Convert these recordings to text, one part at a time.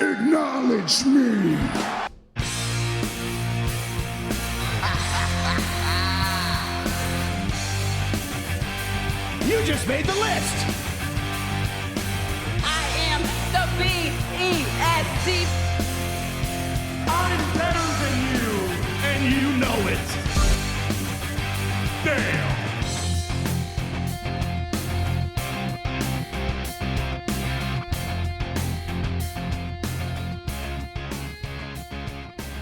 Acknowledge me. You just made the list. I am the BEST. I'm better than you, and you know it. Damn.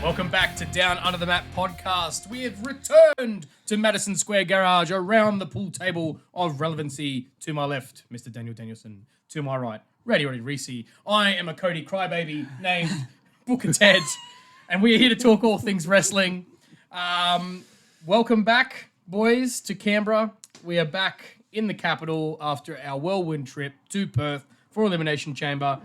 Welcome back to Down Under the Mat podcast. We have returned to Madison Square Garage around the pool table of relevancy. To my left, Mr. Daniel Danielson. To my right, Ready Reece. I am a Cody Crybaby named Booker Ted, and we are here to talk all things wrestling. Welcome back, boys, to Canberra. We are back in the capital after our whirlwind trip to Perth for Elimination Chamber.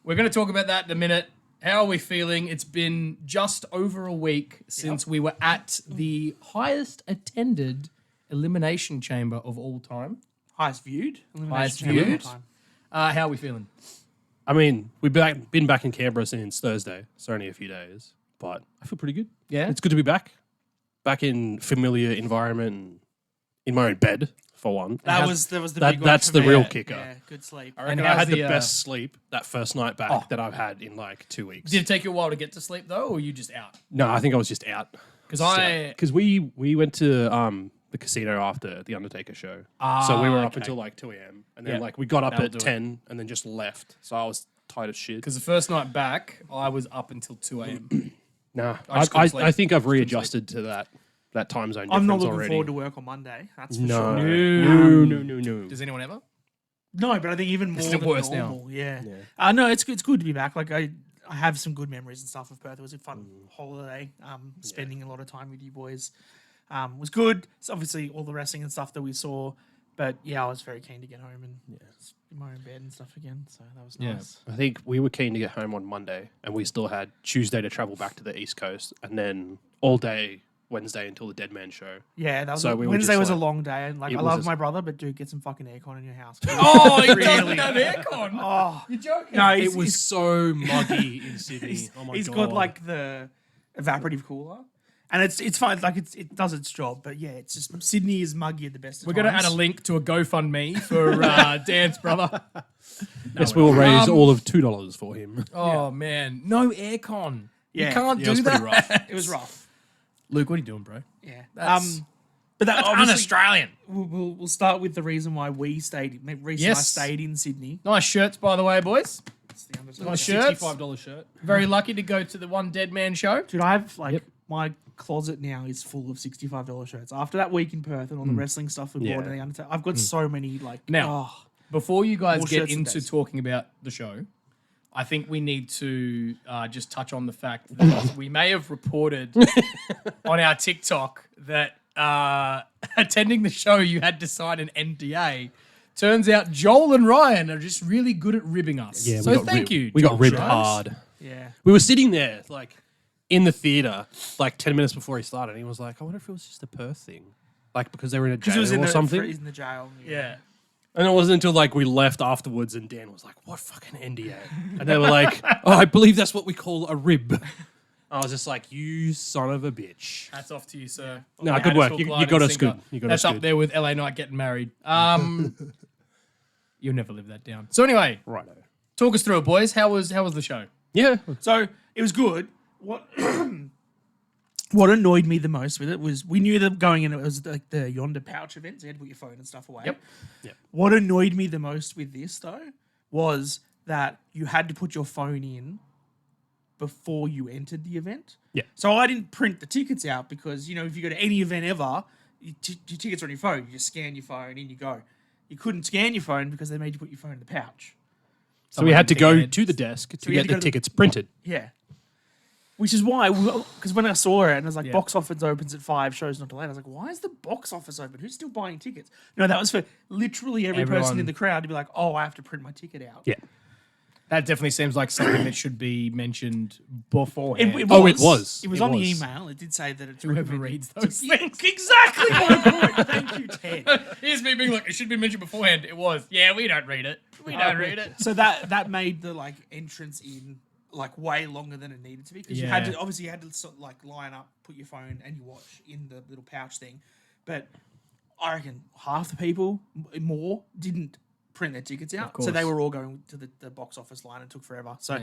We're going to talk about that in a minute. How are we feeling? It's been just over a week since we were at the highest attended Elimination Chamber of all time. Highest viewed? Highest Chamber of all viewed. time. How are we feeling? I mean, we've been back in Canberra since Thursday, so only a few days, but I feel pretty good. Yeah? It's good to be back. Back in familiar environment, and in my own bed, for one. That was the big one. That's for the me. real kicker. Yeah, good sleep. I reckon And I how's had the the, best sleep that first night back that I've had in like 2 weeks. Did it take you a while to get to sleep, though, or were you just out? No, I think I was just out. Because we went to the casino after the Undertaker show. So we were up okay. until like 2 a.m. And then Yeah, like we got up that'll at do it. 10 and then just left. So I was tired as shit. Because the first night back, I was up until 2 a.m. Nah, I just couldn't sleep. I think I've readjusted to that time zone difference I'm not looking already. forward to work on Monday. That's for No. sure. No. Does anyone ever? No, but I think even more still than worse now. normal. Yeah. No, it's good to be back. Like I have some good memories and stuff of Perth. It was a fun holiday. Spending a lot of time with you boys. Was good. It's obviously all the wrestling and stuff that we saw. But yeah, I was very keen to get home and in my own bed and stuff again. So that was nice. I think we were keen to get home on Monday, and we still had Tuesday to travel back to the East Coast, and then all day Wednesday until the Deadman show. Yeah, that was So we were Wednesday just was a like- long day, and like It I was love a- my brother, but dude, get some fucking aircon in your house. Oh, he doesn't Really? have aircon. Oh, You're joking. no, It was so muggy in Sydney. Oh my he's god! got like the evaporative cooler, and it's fine. Like it does its job, but yeah, it's just Sydney is muggy at the best of We're times. going to add a link to a GoFundMe for Dan's brother. Yes, we will raise all of $2 for him. Oh, man. No aircon. Yeah. You can't Yeah, it do was that. pretty rough. It was rough. Luke, what are you doing, bro? Yeah. That's- But that That's obviously un-Australian. we'll start with the reason why we stayed. Reece and I Yes. stayed in Sydney. Nice shirts, by the way, boys. It's the Undertaker. Nice shirts. $65 shirt. Very lucky to go to the One Dead Man show. Dude, I have like my closet now is full of $65 shirts. After that week in Perth and all the wrestling stuff we bought Yeah. in the Undertaker, I've got so many like Now, Before you guys More get shirts than into days. talking about the show, I think we need to just touch on the fact that we may have reported on our TikTok that attending the show you had to sign an NDA. Turns out Joel and Ryan are just really good at ribbing us. Yeah, so thank you. We got Joel ribbed Jones. hard. yeah. We were sitting there, like, in the theater, like 10 minutes before he started. And he was like, I wonder if it was just a Perth thing. Like, because they were in a Because jail it was in or the something. He's in the jail. Yeah. And it wasn't until, like, we left afterwards and Dan was like, what fucking NDA? And they were like, oh, I believe that's what we call a rib. I was just like, you son of a bitch. Hats off to you, sir. No, The good work. Hattersville You Gliding got us Singer. good. You got That's us up good. there with LA Knight getting married. You'll never live that down. So anyway, Righto. talk us through it, boys. How was the show? Yeah. So it was good. What annoyed me the most with it was we knew that going in it was like the Yonder pouch event, so you had to put your phone and stuff away. Yep. What annoyed me the most with this though was that you had to put your phone in before you entered the event. Yeah. So I didn't print the tickets out because, you know, if you go to any event ever, your tickets are on your phone. You just scan your phone, in you go. You couldn't scan your phone because they made you put your phone in the pouch. So we had to go Someone to the desk to we had get to go the to the- tickets printed. Yeah. Which is why, because when I saw it and it was like, Yeah. box office opens at 5, shows not delayed, I was like, why is the box office open? Who's still buying tickets? No, that was for literally every person Everyone. in the crowd to be like, oh, I have to print my ticket out. Yeah. That definitely seems like something that should be mentioned beforehand. It Oh, it was. It was It on the was. email. It did say that it's Whoever recommended reads to- those Yeah, things. exactly my point. Thank you, Ted. Here's me being like, it should be mentioned beforehand. It was. Yeah, we don't read it. We don't read it. So that made the like entrance in like way longer than it needed to be because you had to obviously sort of, like line up, put your phone and your watch in the little pouch thing, but I reckon half the people more didn't print their tickets out, so they were all going to the box office line and took forever. So,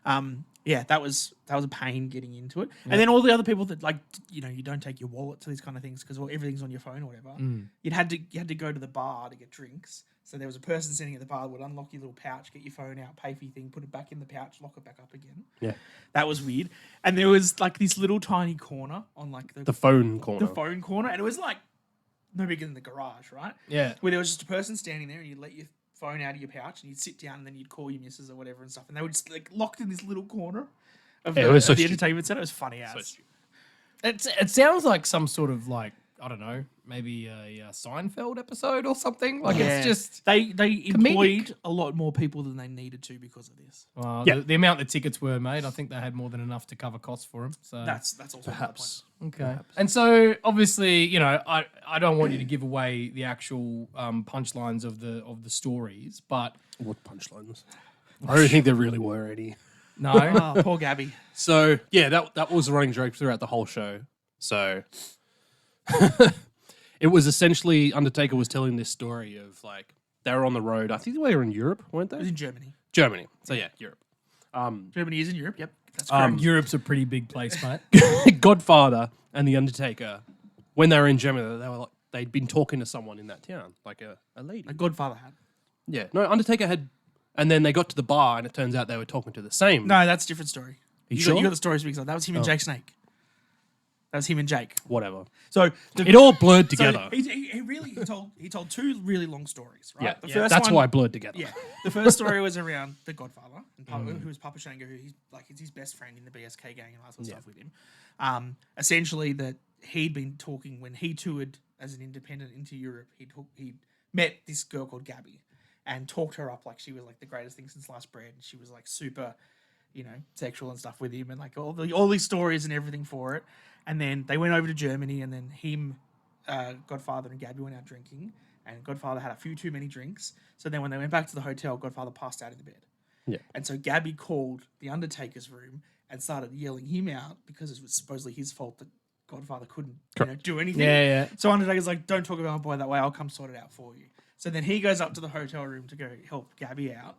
that was a pain getting into it. And then all the other people that like you don't take your wallet to these kind of things because everything's on your phone or whatever. You had to go to the bar to get drinks. So there was a person sitting at the bar that would unlock your little pouch, get your phone out, pay for your thing, put it back in the pouch, lock it back up again. Yeah. That was weird. And there was like this little tiny corner on like The phone corner. the phone corner, and it was like no bigger than the garage, right? Yeah. Where there was just a person standing there, and you'd let your phone out of your pouch, and you'd sit down, and then you'd call your missus or whatever and stuff, and they were just like locked in this little corner of it was so the stupid. entertainment center. It was funny as. It sounds like some sort of like, I don't know, maybe a Seinfeld episode or something. Like it's just they employed a lot more people than they needed to because of this. the amount the tickets were made. I think they had more than enough to cover costs for them. So That's also Perhaps. okay. And so obviously, I don't want you to give away the actual punchlines of the stories, but What punchlines? I don't think there really were any. no. Oh, poor Gabby. So yeah, that was a running joke throughout the whole show. So it was essentially Undertaker was telling this story of like they were on the road. I think they were in Europe, weren't It was they? in Germany. Germany. So yeah, Europe. Germany is in Europe. Yep, that's correct. Europe's a pretty big place, mate. Godfather and the Undertaker, when they were in Germany, they were like they'd been talking to someone in that town, like a lady. A Godfather had. Yeah, no, Undertaker had, and then they got to the bar, and it turns out they were talking to the same. No, that's a different story. You got, sure? you got the stories mixed up. That was him and Jake Snake. That was him and Jake. Whatever. So It all blurred so together. he told two really long stories, right? Yeah, The first that's one, why it blurred together. Yeah, the first story was around the Godfather, and who was Papa Shango, who he's his best friend in the BSK gang and all that sort of stuff with him. Essentially, that he'd been talking when he toured as an independent into Europe. He'd met this girl called Gabby and talked her up like she was like the greatest thing since sliced bread, and she was like super, sexual and stuff with him, and like all these stories and everything for it. And then they went over to Germany, and then him, Godfather, and Gabby went out drinking. And Godfather had a few too many drinks. So then when they went back to the hotel, Godfather passed out in the bed. Yeah. And so Gabby called the Undertaker's room and started yelling him out because it was supposedly his fault that Godfather couldn't do anything. Yeah. So Undertaker's like, don't talk about my boy that way. I'll come sort it out for you. So then he goes up to the hotel room to go help Gabby out.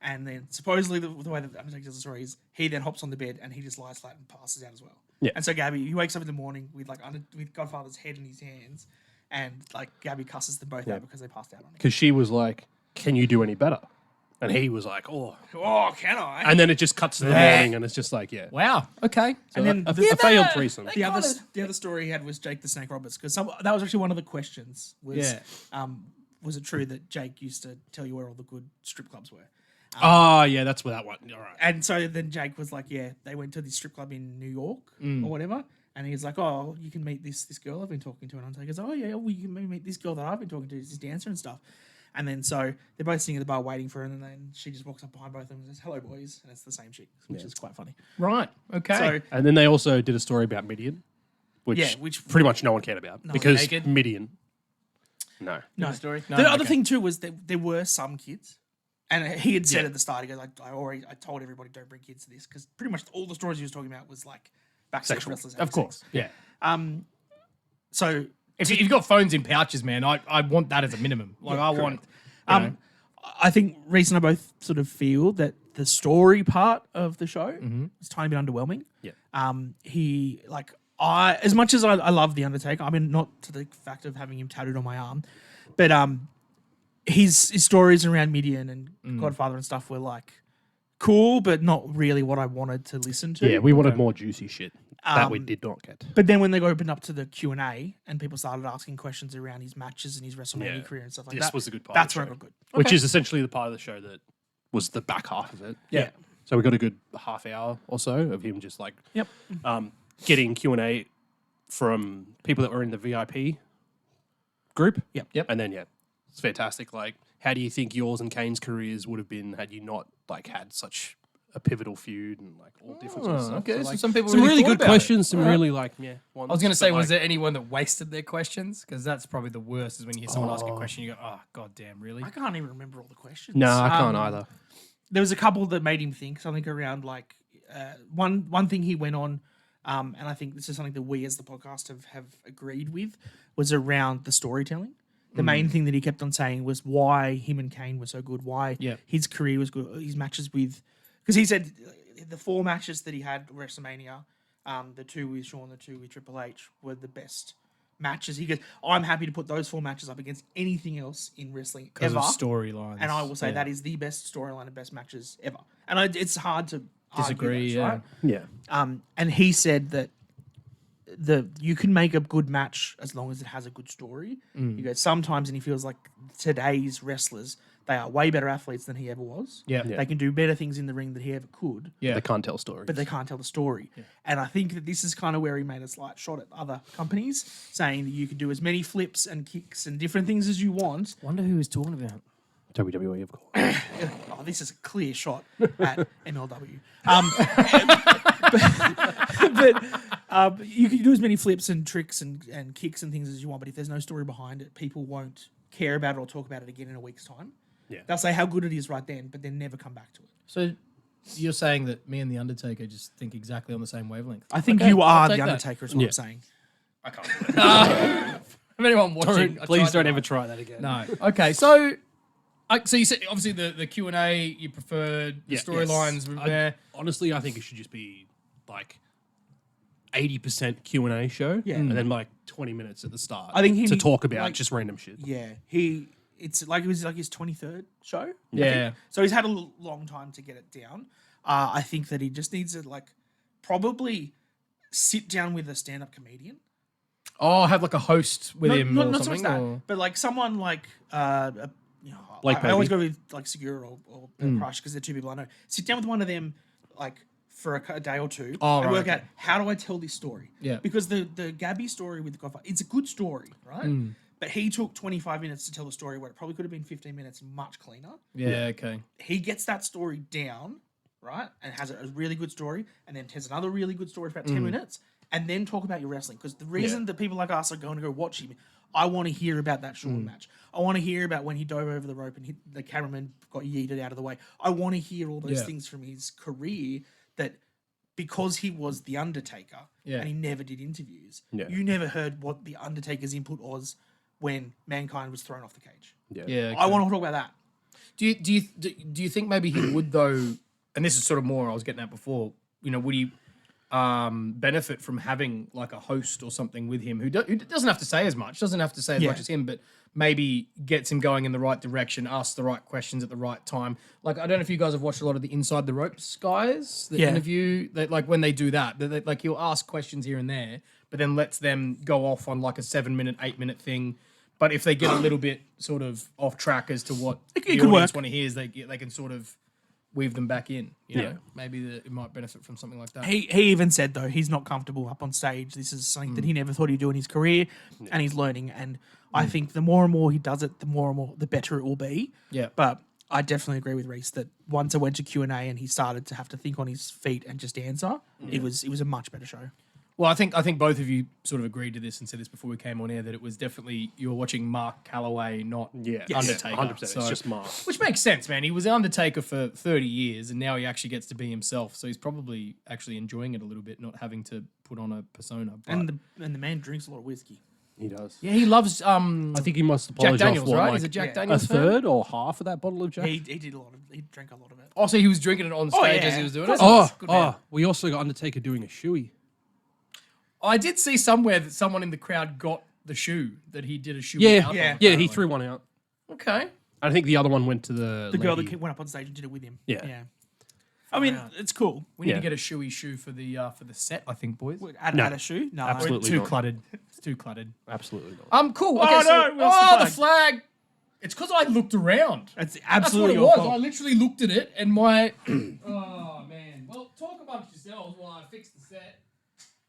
And then supposedly the way that Undertaker tells the story is he then hops on the bed and he just lies flat and passes out as well. Yeah. And so Gabby, he wakes up in the morning with with Godfather's head in his hands, and like Gabby cusses them both out because they passed out on him. Because she was like, "Can you do any better?" And he was like, "Oh." Oh, can I? And then it just cuts to the morning, and it's just like, yeah. Wow. Okay. So and then a failed threesome. the other story he had was Jake the Snake Roberts, because that was actually one of the questions. Was it true that Jake used to tell you where all the good strip clubs were? Oh, yeah, that's where that one. All right. And so then Jake was like, yeah, they went to this strip club in New York or whatever. And he was like, oh, you can meet this girl I've been talking to. And Undertaker goes, oh, yeah, well, you can maybe meet this girl that I've been talking to, this dancer and stuff. And then so they're both sitting at the bar waiting for her. And then she just walks up behind both of them and says, hello, boys. And it's the same chick, which is quite funny. Right. Okay. So, And then they also did a story about Midian, which pretty much no one cared about because naked? Midian. No. no. story? The No, other okay. thing, too, was that there were some kids. And he had said at the start, he goes, I told everybody don't bring kids to this, because pretty much all the stories he was talking about was like backstage Sexual. wrestlers. having Of course. sex. Yeah. So If you've got phones in pouches, man, I want that as a minimum. Like I want. I think Reece and I both sort of feel that the story part of the show is a tiny bit underwhelming. Yeah. He as much as I love the Undertaker, I mean, not to the fact of having him tattooed on my arm, but his stories around Midian and Godfather and stuff were like cool, but not really what I wanted to listen to. Yeah, we wanted more juicy shit that we did not get. But then when they opened up to the Q&A and people started asking questions around his matches and his WrestleMania career and stuff like that. This was a good part. That's of the where show, it got good. which is essentially the part of the show that was the back half of it. Yeah. So we got a good half hour or so of him just like getting Q&A from people that were in the VIP group. Yep. And then it's fantastic. Like, how do you think yours and Kane's careers would have been had you not like had such a pivotal feud and like all different sorts of stuff. okay, so like, some people some really thought good about questions, it. some really like I was going to say, was there anyone that wasted their questions? Because that's probably the worst, is when you hear someone ask a question, you go, oh, god damn, really? I can't even remember all the questions. No, I can't either. There was a couple that made him think something around like one thing he went on, and I think this is something that we as the podcast have agreed with, was around the storytelling. The main thing that he kept on saying was why him and Kane were so good, why his career was good, his matches with, because he said the 4 matches that he had at WrestleMania, the 2 with Shawn, the 2 with Triple H, were the best matches. He goes, I'm happy to put those 4 matches up against anything else in wrestling Because ever. of storylines. And I will say that is the best storyline and best matches ever. And it's hard to Disagree, argue those, yeah. right? Yeah. And he said that you can make a good match as long as it has a good story. He goes, sometimes, and he feels like today's wrestlers, they are way better athletes than he ever was. Yeah. They can do better things in the ring than he ever could. Yeah. They can't tell stories. But they can't tell the story. And I think that this is kind of where he made a slight shot at other companies, saying that you can do as many flips and kicks and different things as you want. Wonder who he's talking about. WWE, of course. Oh, this is a clear shot at MLW. But you can do as many flips and tricks and kicks and things as you want, but if there's no story behind it, people won't care about it or talk about it again in a week's time. Yeah. They'll say how good it is right then, but then never come back to it. So you're saying that me and The Undertaker just think exactly on the same wavelength? I think Okay, you I'll are take The that. Undertaker is what I'm saying. I can't do it. If anyone watching, I Please tried don't to- ever try that again. No. Okay, so you said obviously the Q&A you preferred, the Yeah. storylines were there. Honestly, I think it should just be like 80% Q&A show, and then like 20 minutes at the start. I think he to need- talk about like- just random shit. Yeah, it was like his 23rd show. I Yeah. think. So he's had a long time to get it down. I think that he just needs to probably sit down with a stand-up comedian. Oh, have like a host with him or not so something? much that, or- but like someone like Like I always Baby. go with like Segura or Crush because they're 2 people I know. Sit down with one of them like for a day or 2 Oh, and right, work okay. out how do I tell this story. Yeah. Because the Gabby story with the Godfather, it's a good story, right? But he took 25 minutes to tell the story where it probably could have been 15 minutes, much cleaner. Yeah, okay. He gets that story down, right, and has a really good story, and then has another really good story for about 10 minutes, and then talk about your wrestling. Because the reason that people like us are going to go watch him, I want to hear about that Shawn match. I want to hear about when he dove over the rope and the cameraman got yeeted out of the way. I want to hear all those things from his career that because he was The Undertaker and he never did interviews, you never heard what The Undertaker's input was when Mankind was thrown off the cage. Yeah. I want to talk about that. Do you think maybe he would though? And this is sort of more I was getting at before. Would he benefit from having like a host or something with him who doesn't have to say as much, doesn't have to say as much as him, but maybe gets him going in the right direction, asks the right questions at the right time. Like I don't know if you guys have watched a lot of the Inside the Ropes guys that interview. That like when they do that, like he'll ask questions here and there, but then lets them go off on like a 7-minute, 8-minute thing. But if they get a little bit sort of off track as to what the could audience work. want to hear, they can sort of weave them back in. You know, maybe it might benefit from something like that. He even said though he's not comfortable up on stage. This is something that he never thought he'd do in his career, and he's learning. And I think the more and more he does it, the better it will be. Yeah. But I definitely agree with Reece that once I went to Q&A and he started to have to think on his feet and just answer, it was a much better show. Well, I think both of you sort of agreed to this and said this before we came on air that it was definitely you were watching Mark Calloway, not Undertaker. 100%. So- It's just Mark. Which makes sense, man. He was Undertaker for 30 years, and now he actually gets to be himself. So he's probably actually enjoying it a little bit, not having to put on a persona. But And the man drinks a lot of whiskey. He does. yeah, he loves I think he must Jack apologize Daniels, for right? like He's a Jack yeah. Daniels a fan? third or half of that bottle of Jack. He drank a lot of it. Oh, so he was drinking it on stage yeah. as he was doing it. Oh, Good man. we also got Undertaker doing a shoey. I did see somewhere that someone in the crowd got the shoe that he did a shoe. Yeah, out yeah. of, Yeah, he apparently. threw one out. Okay. I think the other one went to the The girl lady. that went up on stage and did it with him. Yeah. Yeah. I mean, it's cool. We need Yeah. to get a shoey shoe for the set, I think, boys. Add a shoe? No. Absolutely. Too not. cluttered. It's too cluttered. Absolutely not. Cool. Oh, Okay, so, no, we lost the the flag. It's because I looked around. It's That's what absolutely it your was. fault. I literally looked at it and my... oh, man. Well, talk amongst yourselves while I fix the set.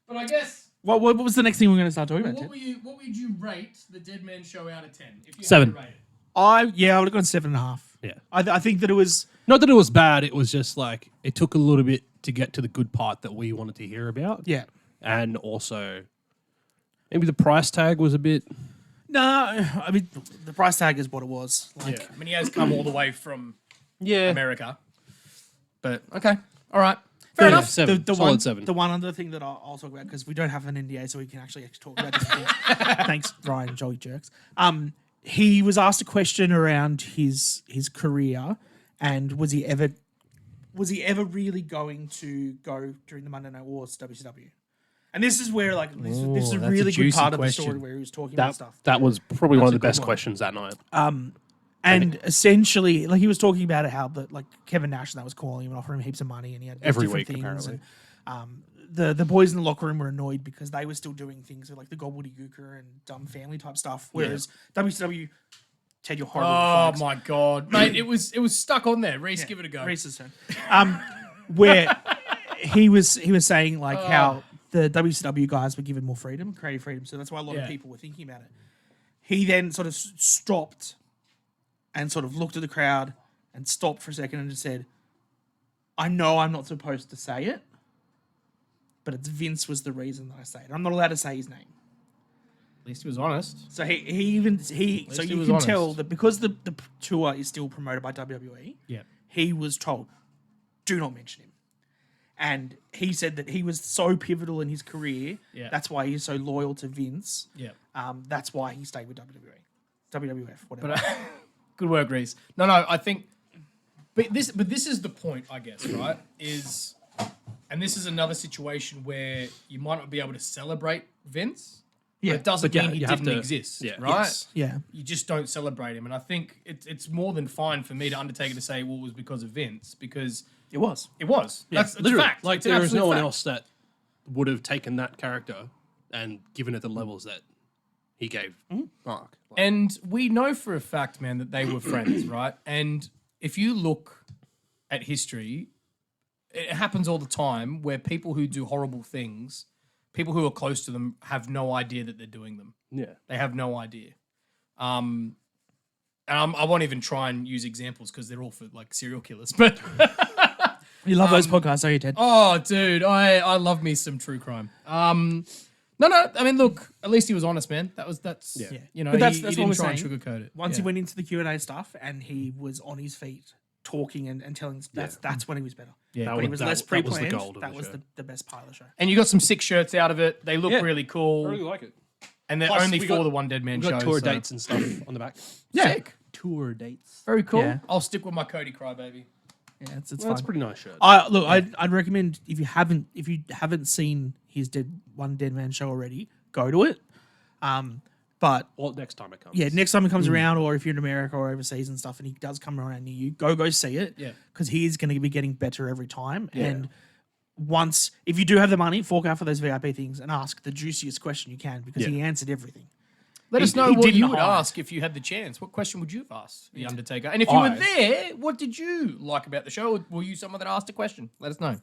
But I guess... What was the next thing we're going to start talking about, What would you rate the Dead Man show out of 10? If you 7. Had to rate it? I would have gone 7.5. Yeah. I think that it was. Not that it was bad. It was just like it took a little bit to get to the good part that we wanted to hear about. Yeah. And also, maybe the price tag was a bit. No, I mean the price tag is what it was. Like, I mean, he has come all the way from Yeah. America. But okay, all right, fair enough. Seven. Solid 7. The one other thing that I'll talk about, because we don't have an NDA, so we can actually talk about this. Thanks, Ryan and Joey Jerks. He was asked a question around his career, and was he ever really going to go during the Monday Night Wars to WCW? And this is where this is a that's a really good juicy part of the question. story where he was talking about stuff. That was probably one of the a good best one. questions that night. And essentially, he was talking about how Kevin Nash and that was calling him and offering him heaps of money, and he had these Every different week, things. apparently. And the boys in the locker room were annoyed because they were still doing things like the gobbledygooker and dumb family type stuff, whereas WCW, Ted, you're horrible. Oh with flags. my god, mate! It was stuck on there. Reece, give it a go. Reese's turn. Where he was saying how the WCW guys were given more freedom, creative freedom, so that's why a lot of people were thinking about it. He then sort of stopped and sort of looked at the crowd and stopped for a second and just said, I know I'm not supposed to say it, but it's Vince was the reason that I say it. I'm not allowed to say his name. At least he was honest. So so he you was can honest. tell that because the tour is still promoted by WWE, Yeah. he was told, do not mention him. And he said that he was so pivotal in his career. Yeah. That's why he's so loyal to Vince. Yeah. That's why he stayed with WWE. WWF, whatever. But good work, Reece. No, I think, but this is the point, I guess, right? And this is another situation where you might not be able to celebrate Vince. Yeah, But it doesn't but mean he you have didn't to- exist, yeah. right? Yes. Yeah. You just don't celebrate him, and I think it's more than fine for me to Undertaker to say, well, it was because of Vince, because It was. it was. That's a Literally, fact. like It's an there is absolute no one fact. else that would have taken that character and given it the levels that he gave Mark. Like, And we know for a fact, man, that they were friends, right? And if you look at history, it happens all the time where people who do horrible things, people who are close to them have no idea that they're doing them. yeah, They have no idea. And I won't even try and use examples because they're all for like serial killers. But You love those podcasts, don't you, Ted? oh, dude, I love me some true crime. No. I mean, look, at least he was honest, man. That's Yeah. you know, But that's he what didn't we're try and saying. sugarcoat it. Once Yeah. he went into the Q&A stuff and he was on his feet talking and telling that's when he was better. Yeah, When he was less that was the pre-planned, gold of that the was show. the best part of the show. And you got some sick shirts out of it. They look Yeah. really cool. I really like it. And they're Plus, only we for got- the One Dead Man We show. got tour so- dates and stuff on the back. Sick. Tour dates. Very cool. Yeah. I'll stick with my Cody Crybaby. Yeah, it's Well, fun. that's a pretty nice shirt. I'd recommend if you haven't seen his One Dead Man show already, go to it. But Well, next time it comes. yeah, next time it comes around, or if you're in America or overseas and stuff, and he does come around near you, go see it. Yeah. Because he is going to be getting better every time. And once, if you do have the money, fork out for those VIP things and ask the juiciest question you can, because he answered everything. Let us know he what didn't you would hide. ask if you had the chance. What question would you have asked The Undertaker? And if you were there, what did you like about the show? Or were you someone that asked a question? Let us know.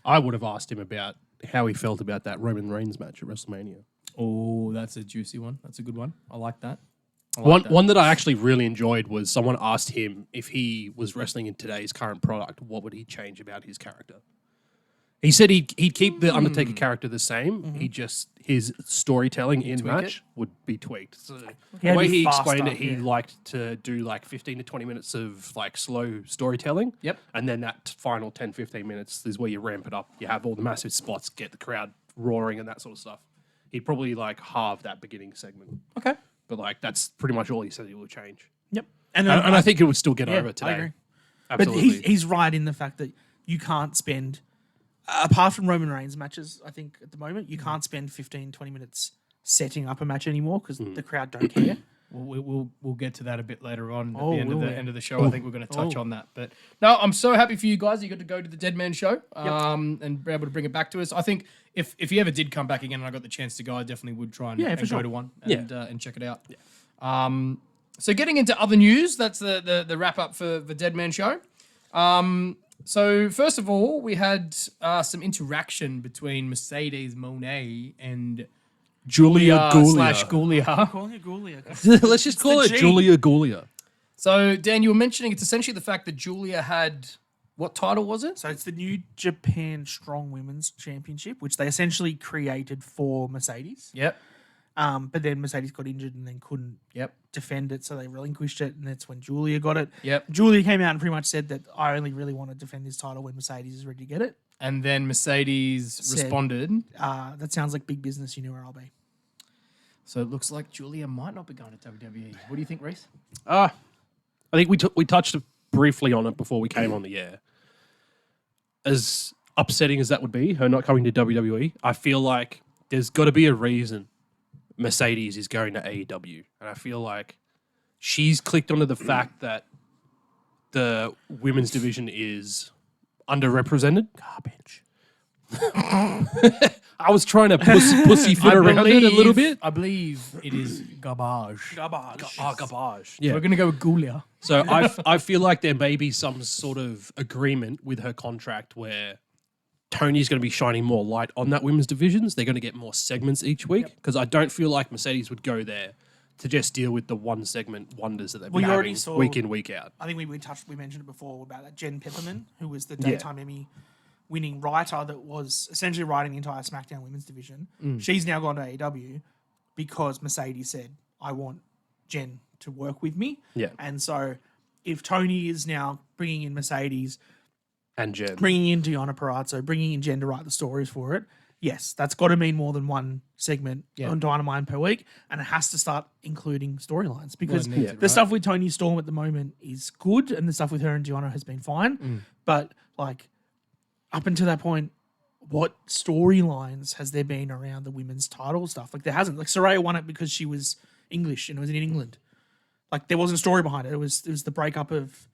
I would have asked him about how he felt about that Roman Reigns match at WrestleMania. Oh, that's a juicy one. That's a good one. I like that. One that I actually really enjoyed was someone asked him if he was wrestling in today's current product, what would he change about his character? He said he'd keep the Undertaker character the same. He just his storytelling in tweak match it? would be tweaked. So Yeah, the it'd way be he faster, explained it, he yeah. liked to do like 15 to 20 minutes of like slow storytelling. Yep. And then that final 10, 15 minutes is where you ramp it up. You have all the massive spots, get the crowd roaring and that sort of stuff. He'd probably like halve that beginning segment. Okay. But like that's pretty much all he said he will change. Yep. And And I think it would still get Yeah, over I today. agree. Absolutely. But he's right in the fact that you can't spend, apart from Roman Reigns matches, I think at the moment, you can't spend 15, 20 minutes setting up a match anymore because the crowd don't care. We'll get to that a bit later on at Oh, the end of will the we? end of the show. I think we're going to touch on that. But no, I'm so happy for you guys. You got to go to the Dead Man show and be able to bring it back to us. I think if he ever did come back again and I got the chance to go, I definitely would try and, Yeah, and for go sure. to one and check it out. Yeah. So getting into other news, that's the wrap up for the Dead Man show. So first of all, we had some interaction between Mercedes Moné and Julia Gulia. /Gulia. Calling it Gulia. Let's just call the it G. Julia Gulia. So, Dan, you were mentioning it's essentially the fact that Julia had what title was it? So it's the New Japan Strong Women's Championship, which they essentially created for Mercedes. Yep. But then Mercedes got injured and then couldn't defend it, so they relinquished it, and that's when Julia got it. Yep. Julia came out and pretty much said that I only really want to defend this title when Mercedes is ready to get it. And then Mercedes responded. That sounds like big business. You know where I'll be. So it looks like Julia might not be going to WWE. What do you think, Reece? I think we touched briefly on it before we came on the air. As upsetting as that would be, her not coming to WWE, I feel like there's got to be a reason Mercedes is going to AEW. And I feel like she's clicked onto the fact that the women's division is underrepresented. Garbage. I was trying to pussyfoot around it a little bit. I believe it is garbage. Garbage. Yeah. We're going to go with Julia. So I feel like there may be some sort of agreement with her contract where Tony's going to be shining more light on that women's divisions. They're going to get more segments each week because I don't feel like Mercedes would go there to just deal with the one segment wonders that they've been having week in, week out. I think we mentioned it before about that Jen Pepperman, who was the daytime Emmy winning writer that was essentially writing the entire SmackDown women's division. She's now gone to AEW because Mercedes said, I want Jen to work with me. Yeah. And so if Tony is now bringing in Mercedes, And Jen. bringing in Deonna Purrazzo, bringing in Jen to write the stories for it, yes, that's got to mean more than one segment on Dynamite per week, and it has to start including storylines because the stuff with Tony Storm at the moment is good, and the stuff with her and Deonna has been fine. But like up until that point, what storylines has there been around the women's title stuff? Like there hasn't. Like Saraya won it because she was English and it was in England. Like there wasn't a story behind it. It was the breakup of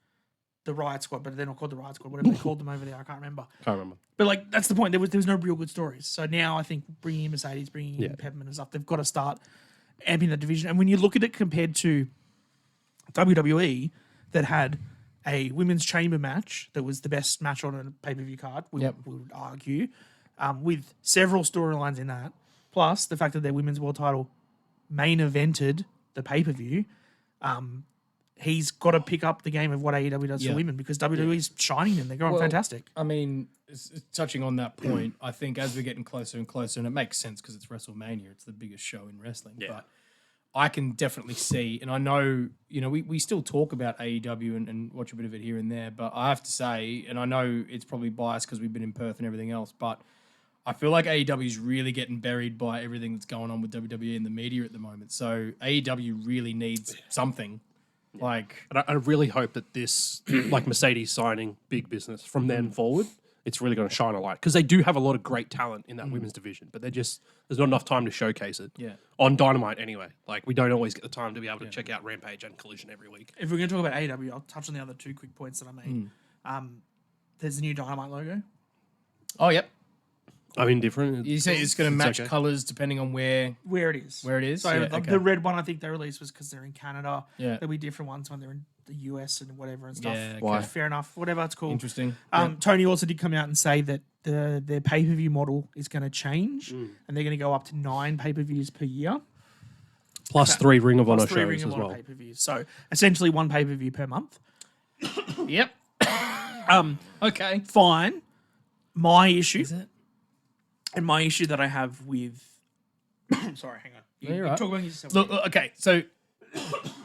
the Riot Squad, but they're not called the Riot Squad. Whatever they called them over there, I can't remember. But like that's the point. There was no real good stories. So now I think bringing in Mercedes, bringing in Peppermint and stuff, they've got to start amping that division. And when you look at it compared to WWE, that had a women's chamber match that was the best match on a pay-per-view card, we would argue, with several storylines in that, plus the fact that their women's world title main evented the pay-per-view, he's got to pick up the game of what AEW does for women because WWE's shining them. They're going fantastic. I mean, touching on that point, I think as we're getting closer and closer, and it makes sense because it's WrestleMania, it's the biggest show in wrestling. Yeah. But I can definitely see, and I know, we still talk about AEW and watch a bit of it here and there, but I have to say, and I know it's probably biased because we've been in Perth and everything else, but I feel like AEW is really getting buried by everything that's going on with WWE in the media at the moment. So AEW really needs something. And I really hope that this, like Mercedes signing big business from then forward, it's really going to shine a light because they do have a lot of great talent in that women's division, but there's not enough time to showcase it. Yeah. On Dynamite anyway. Like we don't always get the time to be able to check out Rampage and Collision every week. If we're going to talk about AEW, I'll touch on the other two quick points that I made. There's a new Dynamite logo. Oh, yep. I'm indifferent. You say it's going to match colors depending on where it is. So the red one I think they released was because they're in Canada. Yeah. There'll be different ones when they're in the US and whatever and stuff. Yeah, okay. Why? Fair enough. Whatever, it's cool. Interesting. Tony also did come out and say that their pay-per-view model is going to change and they're going to go up to 9 pay-per-views per year. Plus 3 Ring of Honor Plus 3 shows Ring of as Honor well. pay-per-views. So essentially 1 pay-per-view per month. Yep. Okay. Fine. My issue. Is it? And my issue that I have with... Sorry, hang on. You're right. Talk about yourself. Look, okay, so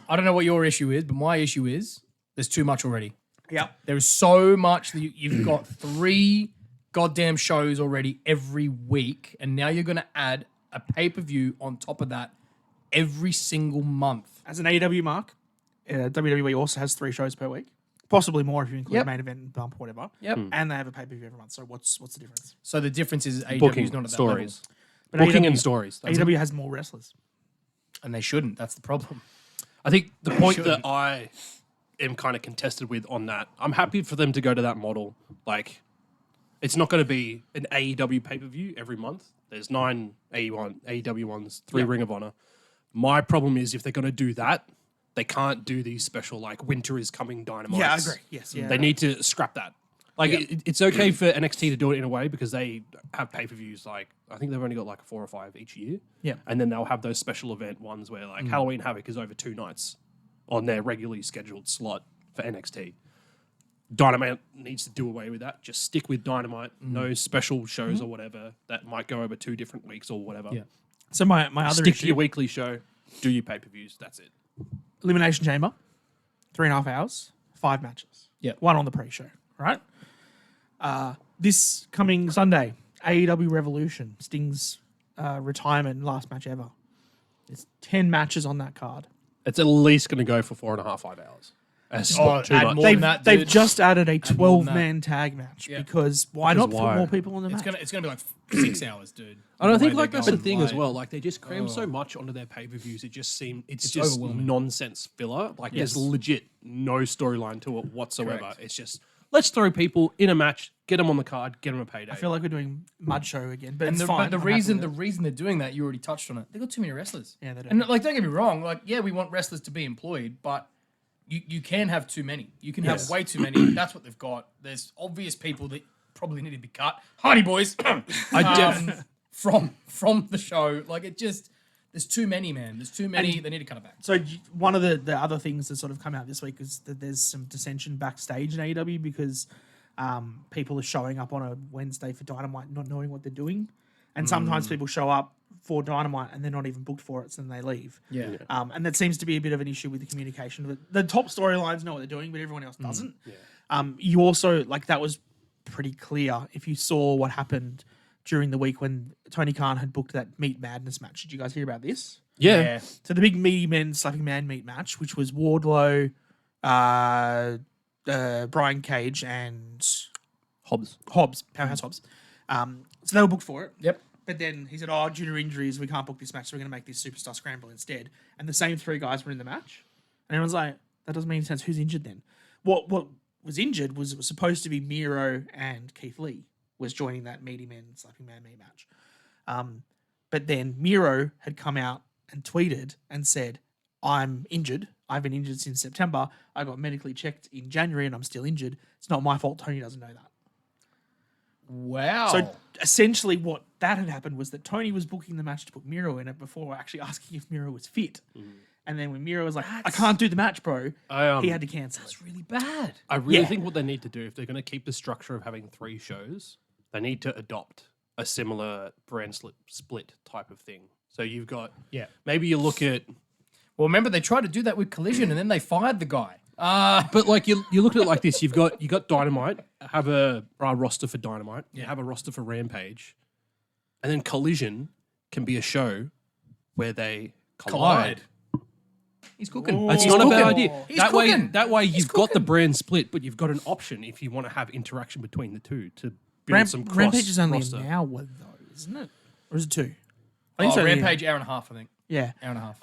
I don't know what your issue is, but my issue is there's too much already. Yep. There is so much that you've got 3 goddamn shows already every week, and now you're going to add a pay-per-view on top of that every single month. As an AEW mark, WWE also has 3 shows per week. Possibly more if you include main event and bump, whatever. Yep. And they have a pay-per-view every month. So what's the difference? So the difference is AEW Booking is not at that stories. But Booking AEW and stories. That's it. AEW has more wrestlers. level. And they shouldn't. That's the problem. I think the point that I am kind of contested with on that, I'm happy for them to go to that model. Like, it's not going to be an AEW pay-per-view every month. There's 9 AEW ones, 3 Ring of Honor. My problem is if they're going to do that, they can't do these special, like, winter is coming Dynamites. Yeah, I agree. Yes. Yeah. They need to scrap that. Like, it's okay for NXT to do it in a way because they have pay-per-views, like, I think they've only got, like, 4 or 5 each year. Yeah. And then they'll have those special event ones where, like, Halloween Havoc is over 2 nights. on their regularly scheduled slot for NXT. Dynamite needs to do away with that. Just stick with Dynamite. No special shows or whatever that might go over 2 different weeks or whatever. Yeah. So my other Stick to issue, your weekly show. Do your pay-per-views. That's it. Elimination Chamber, 3.5 hours, 5 matches. Yeah. 1 on the pre-show, right? This coming Sunday, AEW Revolution, Sting's retirement last match ever. There's 10 matches on that card. It's at least going to go for 4.5, 5 hours. That's not too add much. more than that, They've dude. just added a more than 12-man tag match Yeah. because why Because not why? put more people on the match? It's gonna be like 6 hours, dude. I don't think The way like they're that's the going, thing as like- well. Like they just cram so much onto their pay-per-views. It just it's just overwhelming. nonsense filler. Like there's legit no storyline to it whatsoever. Correct. It's just let's throw people in a match, get them on the card, get them a payday. I feel like we're doing Mud Show again, but And it's the, fine. but the I'm happy reason with it. they're doing that, you already touched on it. They got too many wrestlers. Yeah, they do. And like, don't get me wrong. Like, yeah, we want wrestlers to be employed, but you can have too many. You can have way too many. That's what they've got. There's obvious people that probably need to be cut. Hardy boys. From the show. Like it just there's too many, man. There's too many. They need to cut it back. So one of the other things that sort of come out this week is that there's some dissension backstage in AEW because people are showing up on a Wednesday for Dynamite not knowing what they're doing. And sometimes people show up for Dynamite and they're not even booked for it, so then they leave. Yeah. And that seems to be a bit of an issue with the communication. The top storylines know what they're doing, but everyone else doesn't. You also, like, that was pretty clear if you saw what happened during the week when Tony Khan had booked that Meat Madness match. Did you guys hear about this? yeah. So the big meaty men slapping man meat match, which was Wardlow, Brian Cage, and Hobbs. Powerhouse Hobbs. So they were booked for it. Yep. But then he said, "Oh, due to injuries, we can't book this match, so we're going to make this Superstar Scramble instead." And the same 3 guys were in the match. And everyone's like, "That doesn't make any sense. Who's injured then?" What was injured was it was supposed to be Miro and Keith Lee was joining that meaty men slapping man meat match. But then Miro had come out and tweeted and said, "I'm injured. I've been injured since September. I got medically checked in January and I'm still injured. It's not my fault. Tony doesn't know that." Wow. So essentially what that had happened was that Tony was booking the match to put Miro in it before actually asking if Miro was fit. And then when Miro was like, "I can't do the match, bro," he had to cancel. That's really bad. I really Yeah. think what they need to do, if they're going to keep the structure of having 3 shows, they need to adopt a similar brand split type of thing. So you've got, maybe you look at, Well, remember they tried to do that with Collision, and then they fired the guy. but like you look at it like this: you got Dynamite, have a roster for Dynamite, you have a roster for Rampage, and then Collision can be a show where they collide. He's cooking. That's He's not a bad cooking. idea. He's That cooking. way He's you've got the cooking. brand split, but you've got an option if you want to have interaction between the two to build some cross Rampage is only roster. an hour though, isn't it? Or is it 2? I think Oh, it's only an- Rampage, hour and a half, I think. Yeah. Hour and a half.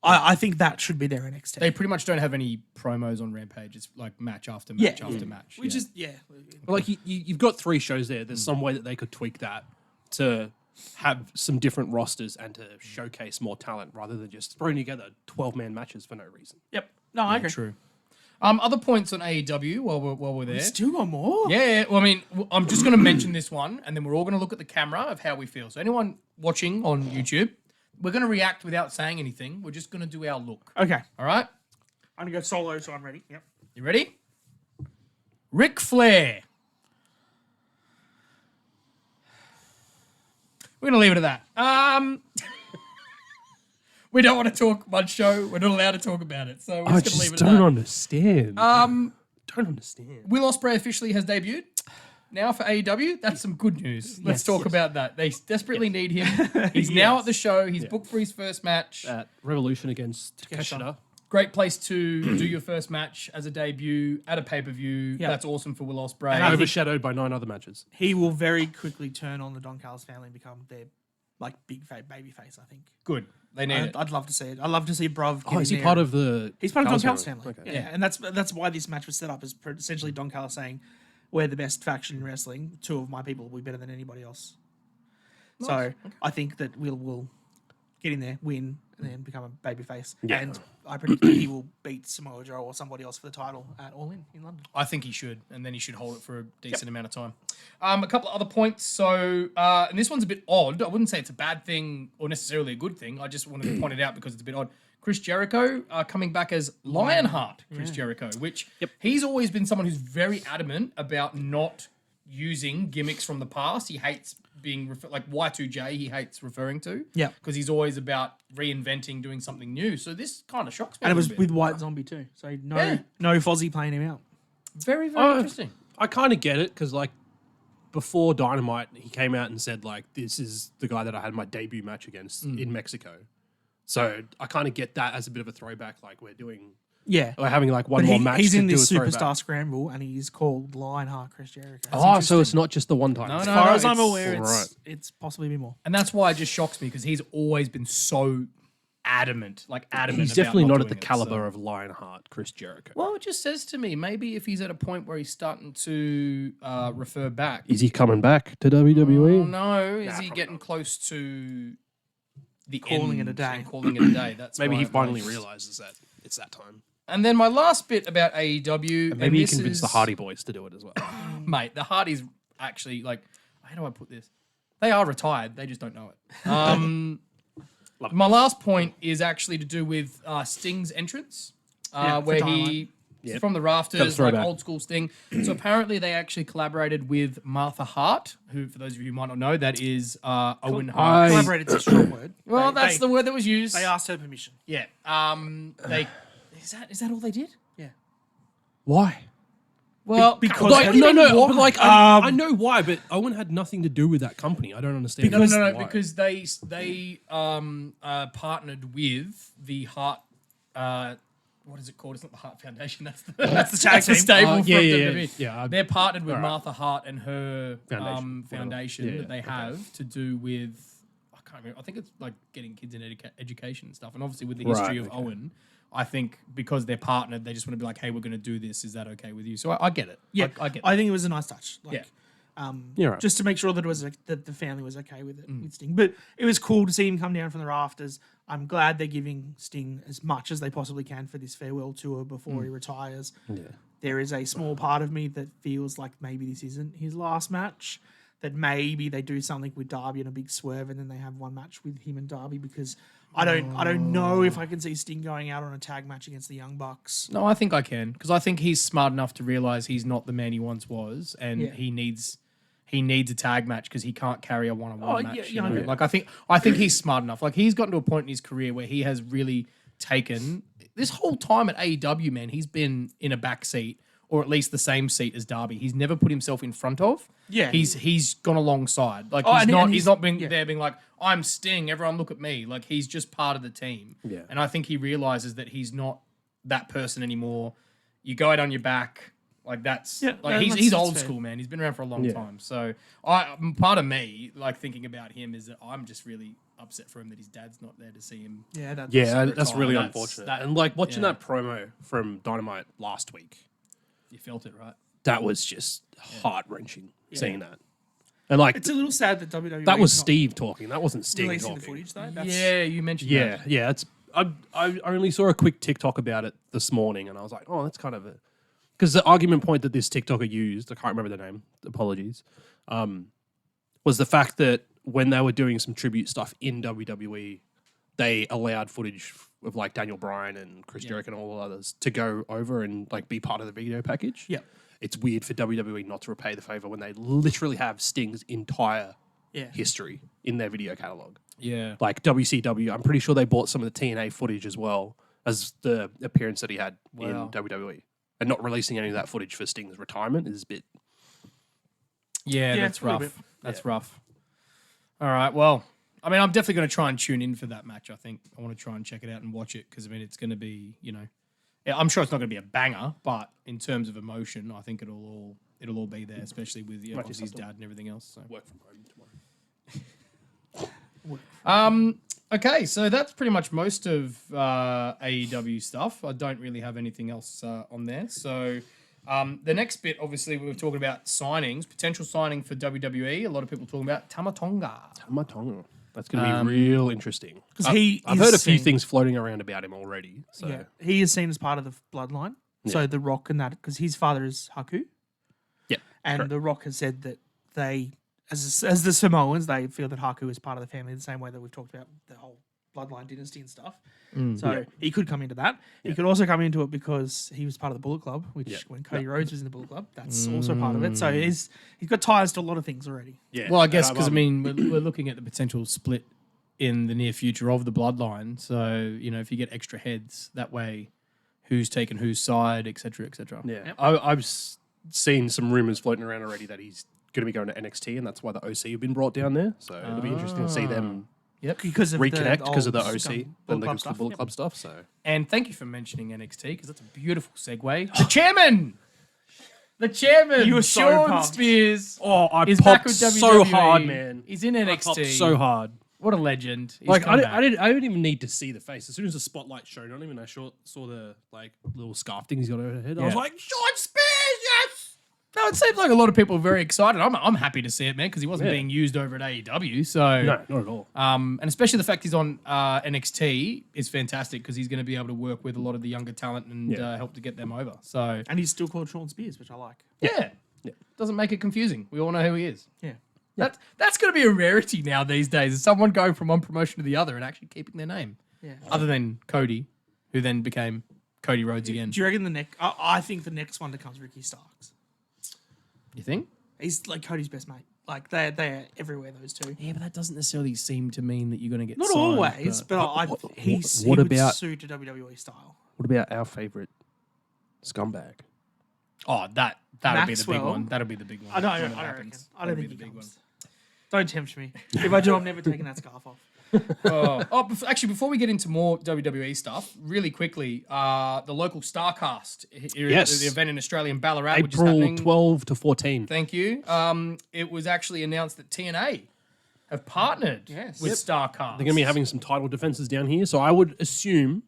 I think that should be their NXT. They pretty much don't have any promos on Rampage. It's like match after match Yeah. after match. Which yeah. is, yeah. But like you've got 3 shows there. There's some way that they could tweak that to have some different rosters and to showcase more talent rather than just throwing together 12-man matches for no reason. Yep. No, I agree. true. Other points on AEW while we're there. Still got more? Yeah. Well, I mean, I'm just going to mention this one, and then we're all going to look at the camera of how we feel. So anyone watching on YouTube, we're going to react without saying anything. We're just going to do our look. Okay. All right? I'm going to go solo, so I'm ready. Yep. You ready? Ric Flair. We're going to leave it at that. We don't want to talk much show. We're not allowed to talk about it. So we're I just going to leave just it at don't that. understand. Don't understand. Will Ospreay officially has debuted now for AEW. That's some good news. Let's talk about that. They desperately need him. He's now at the show. He's booked for his first match. At Revolution against Takeshita. Great place to do your first match as a debut at a pay-per-view. Yeah. That's awesome for Will Ospreay. I think- Overshadowed by 9 other matches. He will very quickly turn on the Don Callis family and become their like big baby face, I think. Good. They need it. I'd love to see it. I'd love to see Bruv. Oh, is he part of the... He's part of Don Callis Callis' family. Okay. Yeah, and that's why this match was set up, is essentially Don Callis saying, "We're the best faction in wrestling. 2 of my people will be better than anybody else." So I think that we'll get in there, win, and then become a babyface. Yeah. And I predict that he will beat Samoa Joe or somebody else for the title at All In London. I think he should, and then he should hold it for a decent amount of time. A couple of other points. So, and this one's a bit odd. I wouldn't say it's a bad thing or necessarily a good thing. I just wanted to point it out because it's a bit odd. Chris Jericho coming back as Lionheart Chris Jericho, which he's always been someone who's very adamant about not using gimmicks from the past. He hates being like Y2J. He hates referring to, because he's always about reinventing, doing something new. So this kind of shocks me. And it was bit. with White Zombie too. So no Fozzy playing him out. Very, very interesting. I kind of get it because like before Dynamite, he came out and said like, "This is the guy that I had my debut match against in Mexico." So I kind of get that as a bit of a throwback. Like we're having like one more match. He's in to do this a Superstar throwback. Scramble, and he's called Lionheart Chris Jericho. Oh, so it's not just the one time. No, As no, far no, as I'm it's- aware, Right. it's possibly be more. And that's why it just shocks me because he's always been so adamant. He's about definitely not at doing the it, caliber so. of Lionheart Chris Jericho. Well, it just says to me, maybe if he's at a point where he's starting to refer back. Is he coming back to WWE? Oh, no, is he getting close to the Calling end it a day. and calling it a day? That's Maybe why he it finally was- realizes that it's that time. And then my last bit about AEW. And maybe he this convinced the is- Hardy Boys to do it as well. Mate, the Hardys actually, like, how do I put this? They are retired. They just don't know it. My last point is actually to do with Sting's entrance, for where Dynamite. he, Yep. from the rafters, like throwback. old school Sting. So apparently they actually collaborated with Martha Hart, who, for those of you who might not know, that is Owen Hart. Collaborated's a strong word. Well, that's the word that was used. They asked her permission. Yeah. They. Is that all they did? Yeah. Why? Well, because- Like, What do you no, but like I know why, but Owen had nothing to do with that company. I don't understand. No, why. because they partnered with the Hart. What is it called? It's not the Hart Foundation. That's the tag the team. stable Yeah, from yeah, WWE. yeah. They're partnered with All right. Martha Hart and her Foundation, foundation whatever. that they Yeah, have to do with. I can't remember. I think it's like getting kids in education and stuff. And obviously with the Right, history of okay. Owen, I think because they're partnered, they just want to be like, hey, we're going to do this. Is that okay with you? So I get it. Yeah, I get it. I think it was a nice touch. Like, Yeah. You're right. just to make sure that it was that the family was okay with it with Sting. But it was cool to see him come down from the rafters. I'm glad they're giving Sting as much as they possibly can for this farewell tour before he retires. Yeah. There is a small part of me that feels like maybe this isn't his last match. That maybe they do something with Darby and a big swerve, and then they have one match with him and Darby because I don't know if I can see Sting going out on a tag match against the Young Bucks. No, I think I can because I think he's smart enough to realize he's not the man he once was, and Yeah. he needs a tag match because he can't carry a one-on-one Oh, match. yeah, you yeah, I know? get it. Like I think he's smart enough. Like he's gotten to a point in his career where he has really taken this whole time at AEW. Man, he's been in a back seat or at least the same seat as Darby. He's never put himself in front of. Yeah. he's gone alongside. Like Oh, and he's not been yeah. there being like I'm Sting. Everyone look at me. Like he's just part of the team. Yeah. And I think he realizes that he's not that person anymore. You go out on your back. Like that's Yeah, like no, he's that's old fair. school, man. He's been around for a long Yeah. time. So part of me, like thinking about him, is that I'm just really upset for him that his dad's not there to see him. Yeah, that's Yeah, that's retire. really That's- unfortunate. that- and like watching yeah. that promo from Dynamite last week, You felt it, right? that was just heart wrenching seeing that. And like It's a little sad that WWE that was is not Steve talking. That wasn't Sting releasing talking. the footage though. That's, Yeah, you mentioned Yeah, that. yeah. It's I only saw a quick TikTok about it this morning, and I was like, oh, that's kind of a because the argument point that this TikToker used, I can't remember the name. Apologies. Was the fact that when they were doing some tribute stuff in WWE, they allowed footage of like Daniel Bryan and Chris Jericho and all the others to go over and like be part of the video package. Yeah. It's weird for WWE not to repay the favor when they literally have Sting's entire Yeah. history in their video catalog. Yeah. Like WCW, I'm pretty sure they bought some of the TNA footage as well as the appearance that he had Wow. in WWE. And not releasing any of that footage for Sting's retirement is a bit... Yeah, Yeah, that's a little rough. bit. That's rough. All right. Well, I mean, I'm definitely going to try and tune in for that match. I think I want to try and check it out and watch it because I mean, it's going to be, yeah, I'm sure it's not going to be a banger, but in terms of emotion, I think it'll all be there, especially with obviously his dad and everything else. So. Work from home tomorrow. Okay, so that's pretty much most of AEW stuff. I don't really have anything else on there. So the next bit, obviously, we were talking about signings, potential signing for WWE. A lot of people talking about Tama Tonga. That's going to be real interesting. Because I've heard a few things floating around about him already. So. Yeah, he is seen as part of the bloodline. So The Rock and that, because his father is Haku. Yep. And correct. The Rock has said that they, as the Samoans, they feel that Haku is part of the family the same way that we've talked about the whole bloodline dynasty and stuff. So he could come into that. He could also come into it because he was part of the Bullet Club, which when Cody Rhodes was in the Bullet Club, that's also part of it. So he's got ties to a lot of things already. Yeah. Well, I guess because we're looking at the potential split in the near future of the bloodline. So if you get extra heads that way, who's taking whose side, etc., etc. Yeah. I've seen some rumors floating around already that he's going to be going to NXT, and that's why the OC have been brought down there. So it'll be interesting to see them Because of reconnect because of the old OC Bullet and Club the stuff. Bullet Club stuff. So And thank you for mentioning NXT because that's a beautiful segue. The chairman, You were so Sean pumped. Spears. I is back popped with so WWE. hard, man. He's in I NXT. popped so hard. What a legend! He's Like come back. I didn't even need to see the face. As soon as the spotlight shone on him and I saw the little scarf thing he's got over his head, I was Yeah. like, Sean Spears, yes! No, it seems like a lot of people are very excited. I'm happy to see it, man, because he wasn't being used over at AEW. So No, not at all. and especially the fact he's on NXT is fantastic because he's going to be able to work with a lot of the younger talent and help to get them over. So And he's still called Sean Spears, which I like. yeah, doesn't make it confusing. We all know who he is. Yeah. That's going to be a rarity now these days. Is someone going from one promotion to the other and actually keeping their name. Yeah. Other than Cody, who then became Cody Rhodes again. Do you reckon I think the next one to come is Ricky Starks. You think? He's like Cody's best mate. Like they're everywhere, those two. Yeah, but that doesn't necessarily seem to mean that you're going to get Not signed, always, but he what would about- suit a WWE style. What about our favorite scumbag? Oh, that'll be the big Maxwell. one. That'll be the big one. I don't when it reckon. happens. I don't That'll think be he the big comes. Don't tempt me. If I do, I'm never taking that scarf off. Actually, before we get into more WWE stuff, really quickly, the local STARRCAST, Yes. the event in Australia in Ballarat, which is April happening. 12 to 14. Thank you. It was actually announced that TNA have partnered Yes. with Yep. STARRCAST. They're going to be having some title defenses down here, so I would assume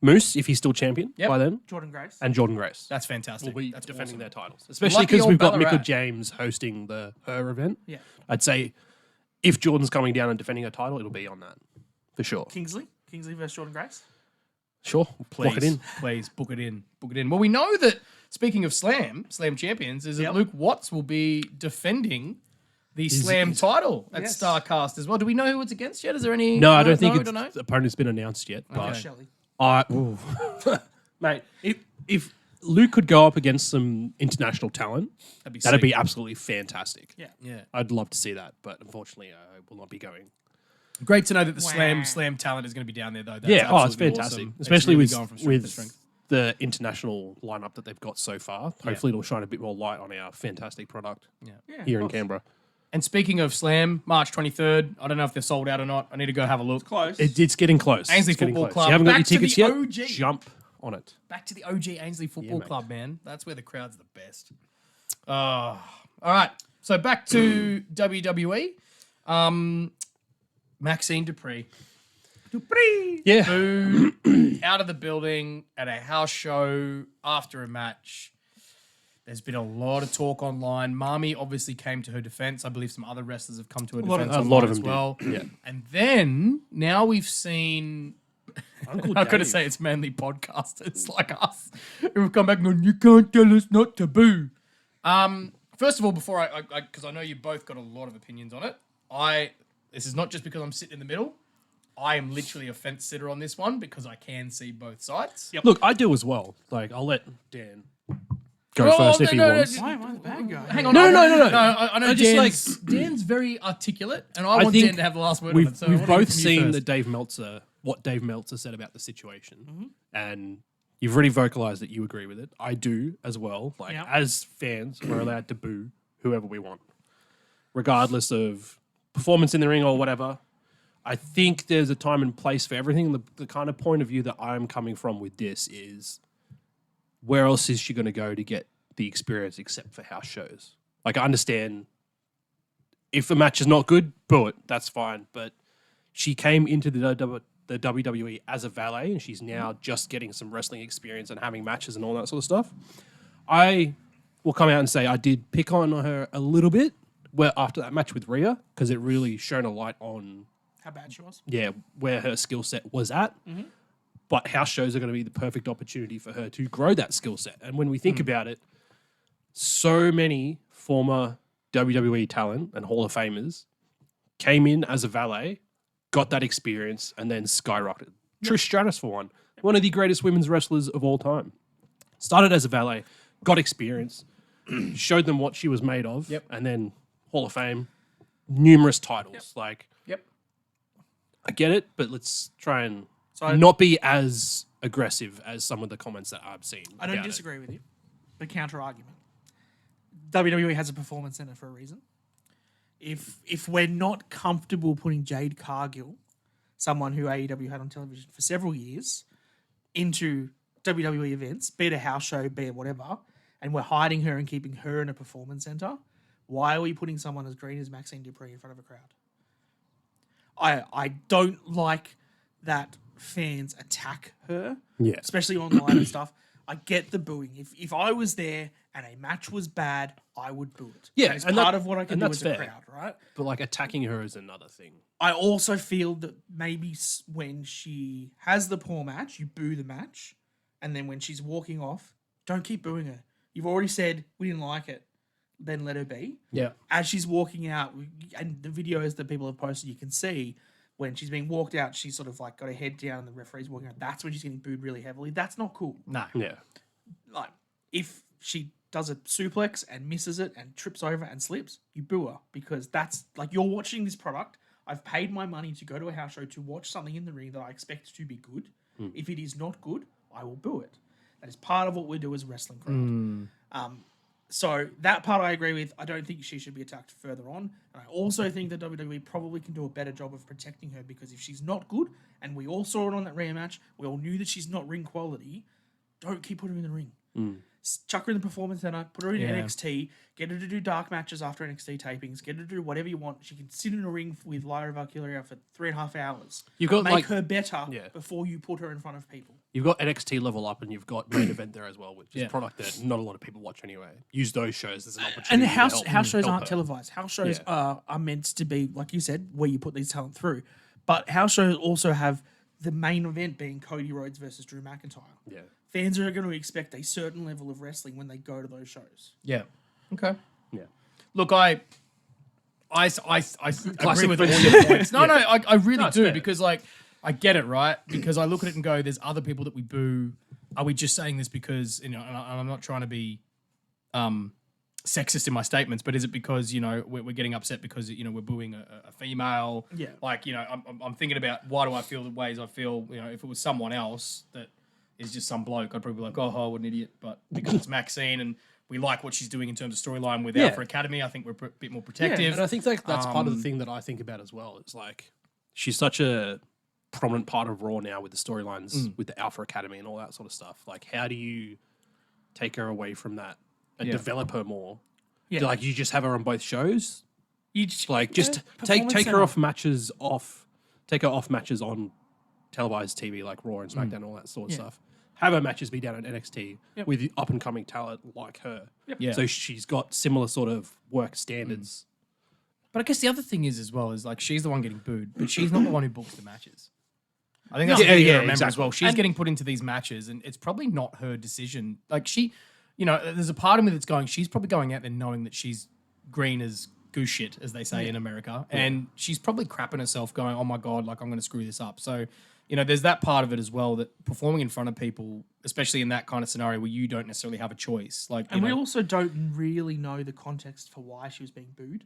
Moose, if he's still champion Yep. by then, Jordan Grace. and Jordan Grace That's fantastic. will be That's defending awesome. their titles, especially Lucky because old we've got Ballarat. Mika James hosting her event. Yeah. I'd say if Jordan's coming down and defending her title, it'll be on that for sure. Kingsley versus Jordan Grace. Sure, lock it in. Please, book it in. Book it in. Well, we know that, speaking of Slam champions, is that Yep. Luke Watts will be defending the Slam title at Yes. STARRCAST as well. Do we know who it's against yet? Is there any... No, I don't think don't know? the opponent's been announced yet. But Shelley. mate, if Luke could go up against some international talent, That'd that'd sick. be absolutely fantastic. Yeah. Yeah. I'd love to see that, but unfortunately, I will not be going. Great to know that the Wow. Slam talent is going to be down there, though. That's Yeah, it's absolutely fantastic, awesome. It's especially really with going from strength to with strength. the international lineup that they've got so far. Hopefully, it'll shine a bit more light on our fantastic product Yeah, here in of course. Canberra. And speaking of Slam, March 23rd, I don't know if they're sold out or not. I need to go have a look. Close. It's getting close. Ainsley It's getting Football close. Club. You haven't got your Back to tickets the yet? OG. Jump on it. Back to the OG Ainsley Football mate. Club, man. That's where the crowd's the best. All right. So back to WWE. Maxine Dupree. Yeah. Booed out of the building at a house show after a match. There's been a lot of talk online. Marmy obviously came to her defense. I believe some other wrestlers have come to her defense a lot of as them well. did. Yeah. And then now we've seen Uncle I'm going to Dave. say it's mainly podcasters like us who've come back and gone, you can't tell us not to boo. First of all, before because I know you both got a lot of opinions on it, this is not just because I'm sitting in the middle. I am literally a fence sitter on this one because I can see both sides. Look, I do as well. Like, I'll let Dan go Oh, first no, if he no, wants. Why am I the bad guy? Hang on. No. I know I just Dan's very articulate, and I want think Dan to have the last word on it. So I we've wanna hear both from you seen first. what Dave Meltzer said about the situation, and you've already vocalized that you agree with it. I do as well. Like, Yep. as fans, we're allowed to boo whoever we want, regardless of performance in the ring or whatever. I think there's a time and place for everything. The kind of point of view that I'm coming from with this is, where else is she going to go to get the experience except for house shows? Like, I understand if a match is not good, boo it. That's fine. But she came into the WWE as a valet, and she's now just getting some wrestling experience and having matches and all that sort of stuff. I will come out and say I did pick on her a little bit where after that match with Rhea, because it really shone a light on How bad she was. where her skill set was at. But house shows are going to be the perfect opportunity for her to grow that skill set. And when we think about it, so many former WWE talent and Hall of Famers came in as a valet, got that experience, and then skyrocketed. Trish Stratus, for one of the greatest women's wrestlers of all time. Started as a valet, got experience, showed them what she was made of, and then Hall of Fame, numerous titles. I get it, but let's try and not be as aggressive as some of the comments that I've seen. I don't disagree with you, but counter argument. WWE has a performance center for a reason. If we're not comfortable putting Jade Cargill, someone who AEW had on television for several years, into WWE events, be it a house show, be it whatever, and we're hiding her and keeping her in a performance center, why are we putting someone as green as Maxine Dupree in front of a crowd? I don't like that fans attack her, especially online and stuff. I get the booing. If I was there and a match was bad, I would boo it. Yeah, that is and part of what I can do as a fair. crowd, right? But like attacking her is another thing. I also feel that maybe when she has the poor match, you boo the match, and then when she's walking off, don't keep booing her. You've already said we didn't like it, then let her be. Yeah. As she's walking out, and the videos that people have posted, you can see when she's being walked out, she's sort of like got her head down, and the referee's walking out. That's when she's getting booed really heavily. That's not cool. No. Yeah. Like, if she does a suplex and misses it and trips over and slips, you boo her, because that's like, you're watching this product. I've paid my money to go to a house show to watch something in the ring that I expect to be good. If it is not good, I will boo it. That is part of what we do as a wrestling crowd. So that part I agree with. I don't think she should be attacked further on. And I also think that WWE probably can do a better job of protecting her, because if she's not good, and we all saw it on that Rhea match, we all knew that she's not ring quality, don't keep putting her in the ring. Chuck her in the performance center, put her in NXT, get her to do dark matches after NXT tapings, get her to do whatever you want. She can sit in a ring with Lyra Valkyria for 3.5 hours. You've got Make her better Yeah. before you put her in front of people. You've got NXT Level Up and you've got Main Event there as well, which is a product that not a lot of people watch anyway. Use those shows as an opportunity. And to house shows help aren't her. televised. House shows are meant to be, like you said, where you put these talent through. But house shows also have the main event being Cody Rhodes versus Drew McIntyre. Yeah. Fans are going to expect a certain level of wrestling when they go to those shows. Yeah. Okay. Yeah. Look, I agree with all your points. No, I really do, fair. because like I get it, right? Because I look at it and go, there's other people that we boo. Are we just saying this because, you know, and I'm not trying to be sexist in my statements, but is it because, you know, we're getting upset because, you know, we're booing a female? Yeah. Like, you know, I'm thinking about, why do I feel the ways I feel? You know, if it was someone else that is just some bloke, I'd probably be like, oh, what an idiot. But because it's Maxine and we like what she's doing in terms of storyline with Alpha Academy, I think we're a bit more protective. And I think that's part of the thing that I think about as well. It's like, she's such a prominent part of Raw now with the storylines with the Alpha Academy and all that sort of stuff. Like, how do you take her away from that and develop her more? Yeah. Like, you just have her on both shows? You just, Like, just take her off matches take her off matches on televised TV like Raw and SmackDown and all that sort of stuff. Have her matches be down at NXT with up and coming talent like her. Yeah. So she's got similar sort of work standards. But I guess the other thing is as well is like she's the one getting booed, but she's not the one who books the matches. I think that's the thing to remember as well. She's getting put into these matches, and it's probably not her decision. Like she, you know, there's a part of me that's going, she's probably going out there knowing that she's green as goose shit, as they say in America, and she's probably crapping herself going, oh my God, like I'm going to screw this up. So, you know, there's that part of it as well, that performing in front of people, especially in that kind of scenario where you don't necessarily have a choice. Like, And we also don't really know the context for why she was being booed.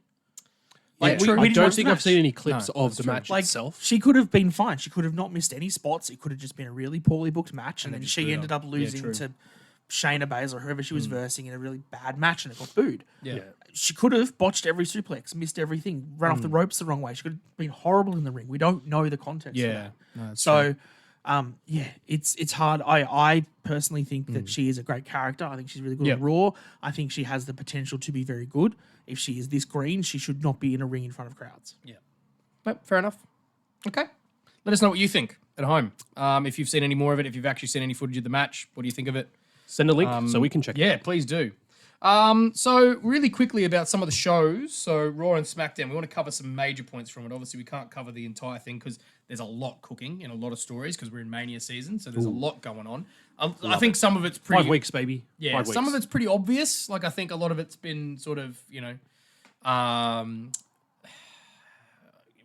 Like, we I didn't don't watch think the I've seen match. any clips of the match Like, itself. she could have been fine. She could have not missed any spots. It could have just been a really poorly booked match, and then just she booed ended her. up losing to Shayna Baszler or whoever she was versing in a really bad match, and it got booed. Yeah. She could have botched every suplex, missed everything, run off the ropes the wrong way. She could have been horrible in the ring. We don't know the context. For that. No, that's So, it's hard. I personally think that she is a great character. I think she's really good Yep. on Raw. I think she has the potential to be very good. If she is this green, she should not be in a ring in front of crowds. Yeah. But fair enough. Okay. Let us know what you think at home. If you've seen any more of it, if you've actually seen any footage of the match, what do you think of it? Send a link so we can check it. Yeah, please do. So really quickly about some of the shows. So Raw and SmackDown, we want to cover some major points from it. Obviously, we can't cover the entire thing because there's a lot cooking in a lot of stories because we're in Mania season. So there's a lot going on. I think some of it's pretty... 5 weeks, baby. Yeah, 5 weeks. some of it's pretty obvious. Like, I think a lot of it's been sort of,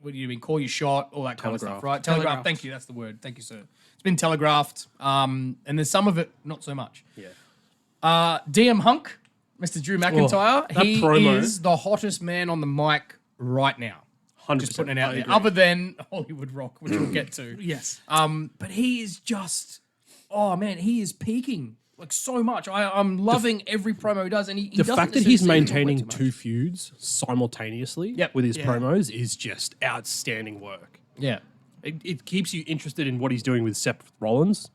what do you mean? Call your shot, all that kind of stuff, right? Telegraphed. Thank you. That's the word. Thank you, sir. It's been telegraphed. And there's some of it not so much. Yeah. DM Hunk, Mr. Drew McIntyre, that he promo. is the hottest man on the mic right now. 100%. Just putting it out I there. agree. Other than Hollywood Rock, which we'll get to. Yes. But he is just, oh man, he is peaking like so much. I'm loving every promo he does, and he The doesn't fact that he's necessarily talk maintaining too much. 2 feuds simultaneously Yep. with his Yeah. promos is just outstanding work. Yeah. It keeps you interested in what he's doing with Seth Rollins,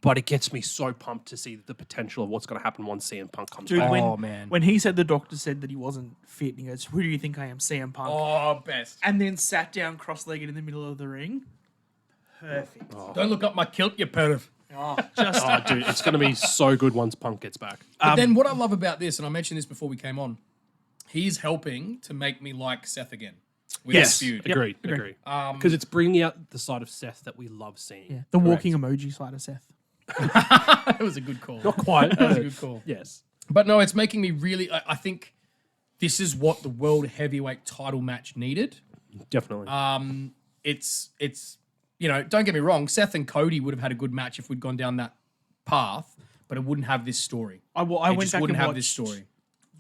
but it gets me so pumped to see the potential of what's going to happen once CM Punk comes Dude, back. man. when he said the doctor said that he wasn't fit, and he goes, "Who do you think I am, CM Punk?" Oh, best. And then sat down cross-legged in the middle of the ring. Perfect. Don't look up my kilt, you perv. Just Oh, dude, it's going to be so good once Punk gets back. But then what I love about this, and I mentioned this before we came on, he's helping to make me like Seth again with this feud. Agreed. Because it's bringing out the side of Seth that we love seeing. yeah, the walking emoji side of Seth. That was a good call. Not quite. That was a good call. Yes. But no, it's making me really. I think this is what the world heavyweight title match needed. Definitely. It's don't get me wrong. Seth and Cody would have had a good match if we'd gone down that path, but it wouldn't have this story. I It went just back wouldn't and have this watched story.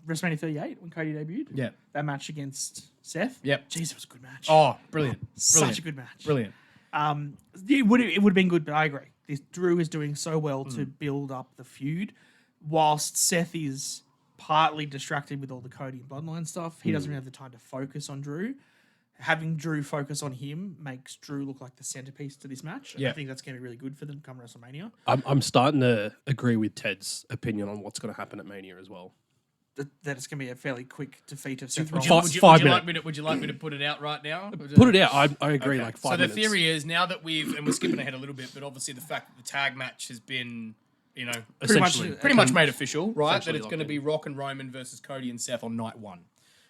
WrestleMania 38 when Cody debuted. Yeah. That match against Seth. Yep. Jeez, it was a good match. Oh, brilliant! such a good match. Brilliant. It would have been good, but I agree. Drew is doing so well to build up the feud, whilst Seth is partly distracted with all the Cody and Bloodline stuff. He doesn't really have the time to focus on Drew. Having Drew focus on him makes Drew look like the centerpiece to this match. And Yeah. I think that's going to be really good for them come WrestleMania. I'm starting to agree with Ted's opinion on what's going to happen at Mania as well. That it's going to be a fairly quick defeat of Seth Would Rollins. you, Five would you minutes. like me to? Would you like me to put it out right now? Put it out. I agree. Okay. Like 5 So minutes. the theory is now that we're skipping ahead a little bit, but obviously the fact that the tag match has been, Essentially. pretty much made official, right? That Essentially it's going to locked be Rock and Roman versus Cody and Seth on night 1.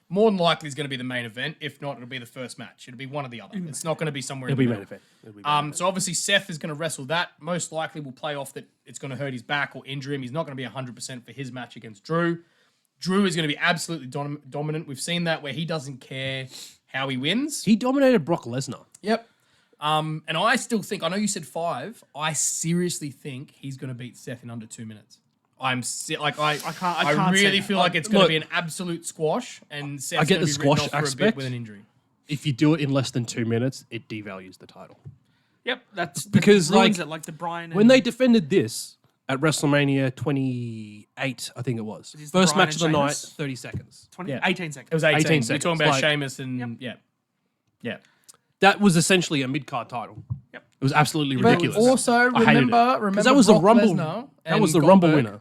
More than likely is going to be the main event. If not, it'll be the first match. It'll be one or the other. It's not going to be somewhere It'll in be the main middle. event. It'll be main event. So obviously Seth is going to wrestle that. Most likely will play off that it's going to hurt his back or injure him. He's not going to be 100% for his match against Drew. Drew is going to be absolutely dominant. We've seen that where he doesn't care how he wins. He dominated Brock Lesnar. Yep. And I still think, I know you said 5. I seriously think he's going to beat Seth in under 2 minutes. I can't say really that. feel like it's going to Look, be an absolute squash, and Seth's I get gonna the be written squash off for a bit aspect. with an injury. If you do it in less than 2 minutes, it devalues the title. Yep, that's Because, ruins like, it, like the Bryan. When they defended this at WrestleMania 28, I think it was. Is the First Bryan match of the and night, Sheamus? 30 seconds. 18 seconds. It was 18. 18 We're seconds. talking about Like- Sheamus and yeah. That was essentially a mid-card title. Yep. It was absolutely But ridiculous. also I hated it. remember that was the Brock Rumble. Lesnar That was the and Rumble Goldberg. winner.